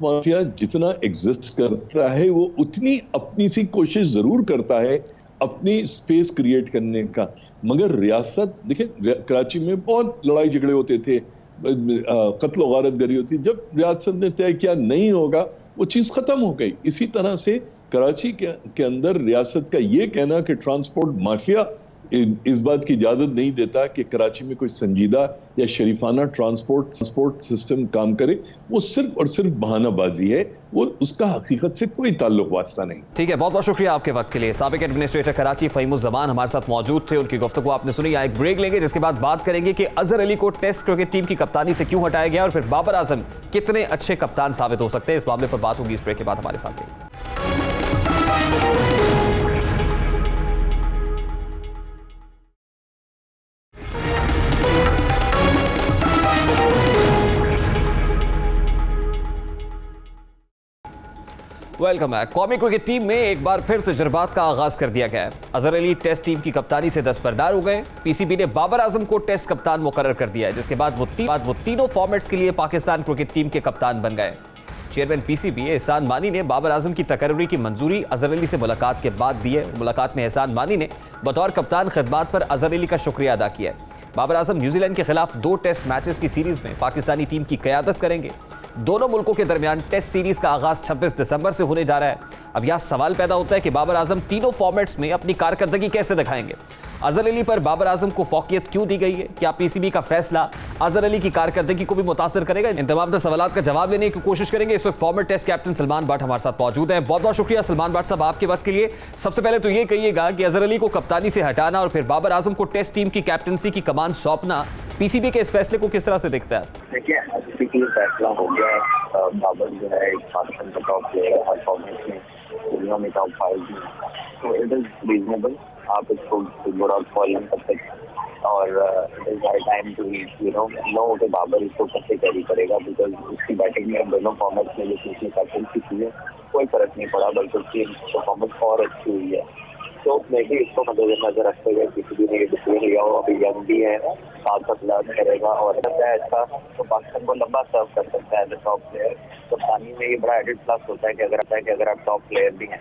Speaker 4: माफिया जितना एग्जिस्ट करता है वो उतनी अपनी सी कोशिश जरूर करता है अपनी स्पेस क्रिएट करने का, मगर रियासत, देखिए कराची में बहुत लड़ाई झगड़े होते थे, कत्ल गारत गरी होती, जब रियासत ने तय किया नहीं होगा वो चीज़ ख़त्म हो गई। इसी तरह से कराची के अंदर रियासत का ये कहना कि ट्रांसपोर्ट माफिया इस बात की इजाज़त नहीं देता कि कराची में कोई संजीदा या शरीफाना ट्रांसपोर्ट सिस्टम काम करे, वो सिर्फ और सिर्फ बहानाबाजी है, वो उसका हकीकत से कोई ताल्लुक वास्ता नहीं।
Speaker 2: ठीक है, बहुत बहुत शुक्रिया आपके वक्त के लिए। साबिक एडमिनिस्ट्रेटर कराची फ़हीमुज़्ज़मान हमारे साथ मौजूद थे, उनकी गुफ्तगू आपने सुनी। यहाँ एक ब्रेक लेंगे, जिसके बाद बात करेंगे कि अजहर अली को टेस्ट क्रिकेट टीम की कप्तानी से क्यों हटाया गया और फिर बाबर आजम कितने अच्छे कप्तान साबित हो सकते हैं। इस मामले पर बात होगी इस ब्रेक के बाद। हमारे साथ रहिए। Welcome back. कौमी क्रिकेट टीम में एक बार फिर तजुर्बात का आगाज कर दिया गया है। अजहर अली टेस्ट टीम की कप्तानी से दस्तबरदार हो गए। पीसीबी ने बाबर आजम को टेस्ट कप्तान मुकर्रर कर दिया है, जिसके बाद वो तीनों फॉर्मेट्स के लिए पाकिस्तान क्रिकेट टीम के कप्तान बन गए। चेयरमैन पीसीबी एहसान मानी ने बाबर आजम की तकर्री की मंजूरी अजहर अली से मुलाकात के बाद दी है। मुलाकात में एहसान मानी ने बतौर कप्तान खिदमात पर अजहर अली का शुक्रिया अदा किया है। बाबर आजम न्यूजीलैंड के खिलाफ 2 टेस्ट मैचेस की सीरीज में पाकिस्तानी टीम की क़यादत करेंगे। दोनों मुल्कों के दरमियान टेस्ट सीरीज का आगाज 26 दिसंबर से होने जा रहा है। अब यह सवाल पैदा होता है कि बाबर आजम तीनों फॉर्मेट्स में अपनी कारकर्दगी कैसे दिखाएंगे। अजहर अली पर बाबर आजम को फौकियत क्यों दी गई है? क्या पीसीबी का फैसला अजहर अली की कारकर्दगी को भी मुतासर करेगा? इन तमाम सवालों का जवाब देने की कोशिश करेंगे। इस वक्त former test captain Salman Butt हमारे साथ मौजूद हैं। बहुत बहुत शुक्रिया सलमान भट्ट साहब आपके वक्त के लिए। सबसे पहले तो ये कहिएगा कि अजहर अली को कप्तानी से हटाना और फिर बाबर आजम को टेस्ट टीम की कैप्टनसी की कमान सौंपना पीसीबी के इस फैसले को किस तरह से देखता है?
Speaker 16: देखिए, पीसीबी फैसला हो गया है। बाबर जो है पाकिस्तान का टॉप प्लेयर है, हर फॉर्मेट में दुनिया में टॉप 5 में, तो इट इज रीजनेबल। आप इसको गुड आउट कॉल नहीं कर सकते और it is high time to know कि बाबर इसको कैसे कैरी करेगा, बिकॉज उसकी बैटिंग में दोनों फॉर्मेट्स में जो पिछली कैप्टनसी की है कोई फर्क नहीं पड़ा, बल्कि उसकी परफॉर्मेंस और अच्छी हुई है। तो मैं भी इसको मद्देनजर रखते हुए किसी ने ये डिसीजन लिया हो, अभी यंग भी है, साथ लर्न करेगा और अच्छा तो पाकिस्तान को लंबा सर्व कर सकता है एज ए टॉप प्लेयर। तो पानी में ये बड़ा एडिड प्लस होता है कि अगर आप टॉप प्लेयर भी हैं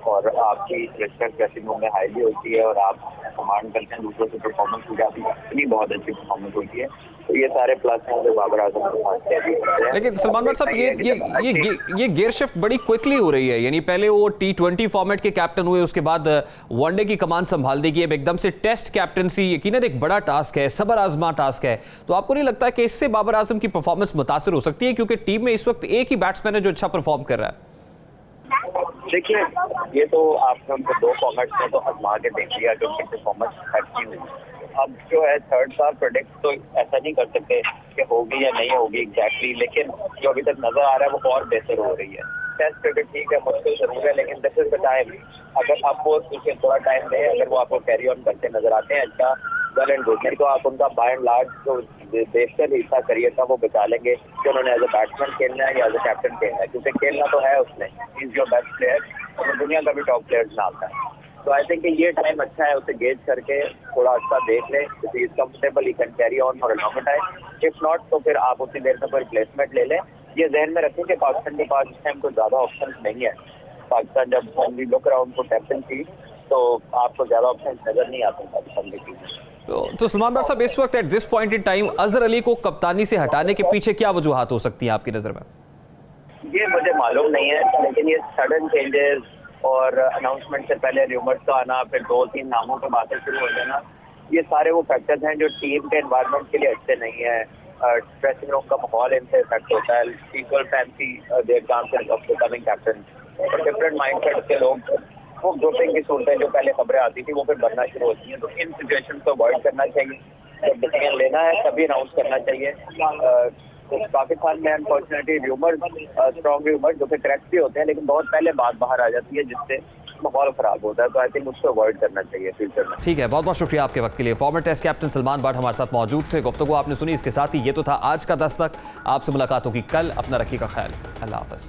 Speaker 16: और आपकी रिस्पेक्ट ड्रेसिंग रूम में हाईली होती है और आप कमांड करते हैं दूसरों से, परफॉर्मेंस हो जाती है, इतनी बहुत अच्छी परफॉर्मेंस होती है। तो ये सारे प्लस हैं जो बाबर आजम के पास।
Speaker 2: लेकिन सलमान भट्ट साहब, ये गियर शिफ्ट बड़ी क्विकली हो रही है। यानी पहले वो T20 फॉर्मेट के कैप्टन हुए, उसके बाद वनडे की कमान संभाल देगी, अब एकदम से टेस्ट कैप्टनसी यकीनन एक बड़ा टास्क है, सबर आजमा टास्क है। तो आपको नहीं लगता कि इससे बाबर आजम की परफॉर्मेंस मुतासर हो सकती है, क्योंकि टीम में इस वक्त एक ही बैट्समैन है जो अच्छा परफॉर्म कर रहा है?
Speaker 16: देखिए, ये तो आपने उनको 2 फॉर्मेट्स में तो आजमा के देख लिया कि उनकी परफॉर्मेंस अच्छी हुई। अब जो है थर्ड बार प्रोडिक्ट तो ऐसा नहीं कर सकते कि होगी या नहीं होगी एग्जैक्टली, लेकिन जो अभी तक नजर आ रहा है वो और बेहतर हो रही है। टेस्ट क्रिकेट ठीक है, मुश्किल जरूर है, लेकिन दिस इज द टाइम। अगर आपको उसे थोड़ा टाइम दें, अगर वो आपको कैरी ऑन करते नजर आते हैं, अच्छा वेल एंड गुड, नहीं तो आप उनका बाय एंड लार्ज जो बेहतर हिस्सा करियर का वो बचा लेंगे कि उन्होंने एज ए बैट्समैन खेलना है या एज ए कैप्टन खेलना है, क्योंकि खेलना तो है उसने, इज योर बेस्ट प्लेयर और दुनिया का भी टॉप प्लेयर डालता है। तो आई थिंक ये टाइम अच्छा है उसे गेज करके थोड़ा अच्छा देख ले, if he is comfortable he can carry on for a longer time, if not तो फिर आप उतनी देर में कोई रिप्लेसमेंट ले लें। ये जहन में रखें कि पाकिस्तान के पास इस टाइम कोई ज्यादा ऑप्शन नहीं है। पाकिस्तान जब we look around for captaincy तो आपको ज्यादा ऑप्शन नजर नहीं आते पाकिस्तान की टीम में।
Speaker 2: तो सलमान भट्ट साहब, इस वक्त at this point in time Azhar Ali को कप्तानी से हटाने के पीछे क्या वजूहात हो सकती हैं आपकी नजर में?
Speaker 16: ये मुझे मालूम नहीं है, लेकिन ये सडन चेंजेस और अनाउंसमेंट से पहले र्यूमर्स का आना, फिर 2-3 नामों की बातें शुरू हो जाना, ये सारे वो फैक्टर्स हैं जो टीम के एनवायरनमेंट के लिए अच्छे नहीं है। ड्रेसिंग रूम का माहौल इनसे इफेक्ट होता है। People fancy their chances of becoming captain. Different mindset के लोग, वो ग्रुपिंग की सूरतें जो पहले खबरें आती थी वो फिर बनना शुरू होती हैं, तो इन सिचुएशन को अवॉइड करना चाहिए। जब डिसीजन लेना है तभी अनाउंस करना चाहिए। तो पाकिस्तान में अनफॉर्चुनेटली र्यूमर, स्ट्रॉन्ग र्यूमर जो कि करेक्ट भी होते हैं, लेकिन बहुत पहले बात बाहर आ जाती है जिससे माहौल खराब होता है। तो आई थिंक उसको अवॉइड करना चाहिए फ्यूचर में।
Speaker 2: ठीक है, बहुत बहुत शुक्रिया आपके वक्त के लिए। Former test captain Salman Butt हमारे साथ मौजूद थे, गुफ्तगू आपने सुनी। इसके साथ ही ये तो था आज का दस्तक। आपसे मुलाकात होगी कल। अपना रखिएगा ख्याल। अल्लाह हाफ़िज़।